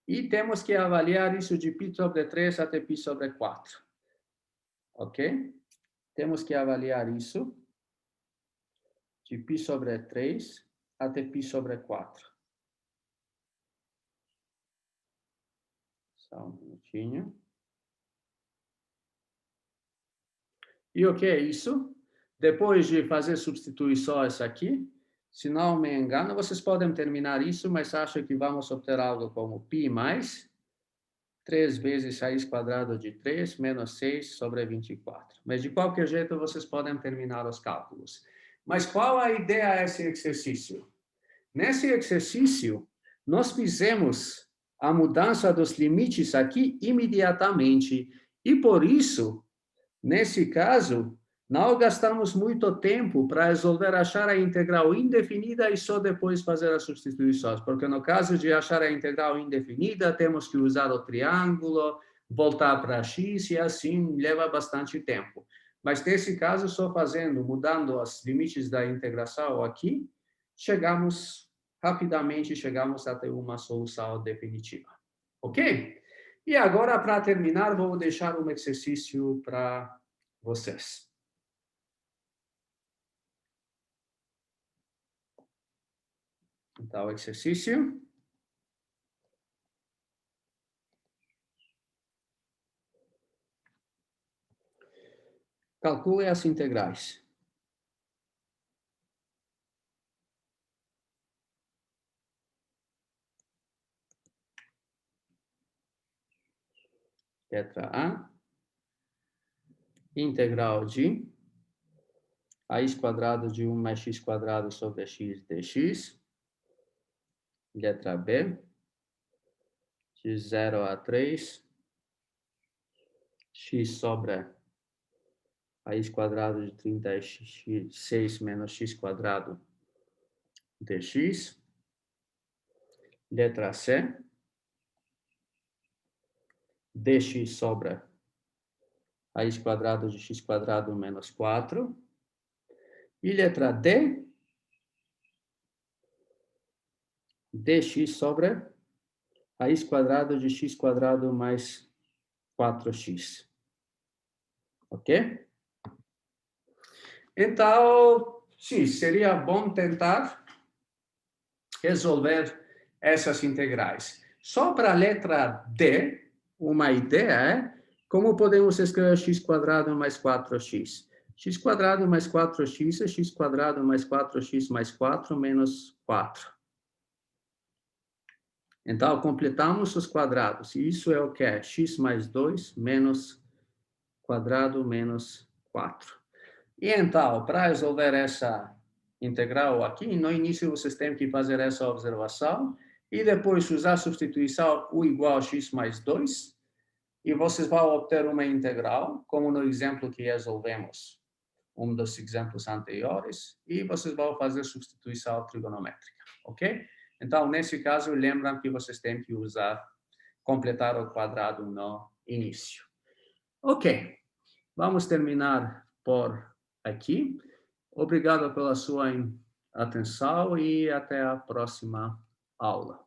Speaker 1: E temos que avaliar isso de π sobre 3 até π sobre 4. Ok? Temos que avaliar isso de π sobre 3 até π sobre 4. Só um minutinho. E o que é isso? Depois de fazer substituições aqui, se não me engano, vocês podem terminar isso, mas acho que vamos obter algo como π mais 3 vezes raiz quadrada de 3 menos 6 sobre 24. Mas, de qualquer jeito, vocês podem terminar os cálculos. Mas qual a ideia desse exercício? Nesse exercício, nós fizemos a mudança dos limites aqui imediatamente. E, por isso, nesse caso, não gastamos muito tempo para resolver achar a integral indefinida e só depois fazer as substituições, porque no caso de achar a integral indefinida, temos que usar o triângulo, voltar para x e assim leva bastante tempo. Mas nesse caso, só mudando os limites da integração aqui, rapidamente chegamos até uma solução definitiva. Ok? E agora, para terminar, vou deixar um exercício para vocês. Então, o exercício. Calcule as integrais. Letra A. Integral de raiz quadrada de 1 mais x quadrado sobre x dx. Letra B. De 0 a 3. X sobre raiz quadrada de 36 menos x quadrado dx. Letra C. Dx sobre raiz quadrada de x quadrado menos 4. E letra D. Dx sobre raiz quadrada de x quadrado mais 4x. Ok? Então, sim, seria bom tentar resolver essas integrais. Só para a letra D, uma ideia é como podemos escrever x quadrado mais 4x. X quadrado mais 4x é x quadrado mais 4x mais 4 menos 4. Então, completamos os quadrados. Isso é o que é x mais 2 menos quadrado menos 4. E então, para resolver essa integral aqui, no início vocês têm que fazer essa observação e depois usar a substituição u igual a x mais 2 e vocês vão obter uma integral, como no exemplo que resolvemos, um dos exemplos anteriores, e vocês vão fazer substituição trigonométrica, ok? Então, nesse caso, lembram que vocês têm que completar o quadrado no início. Ok, vamos terminar por aqui. Obrigado pela sua atenção e até a próxima aula.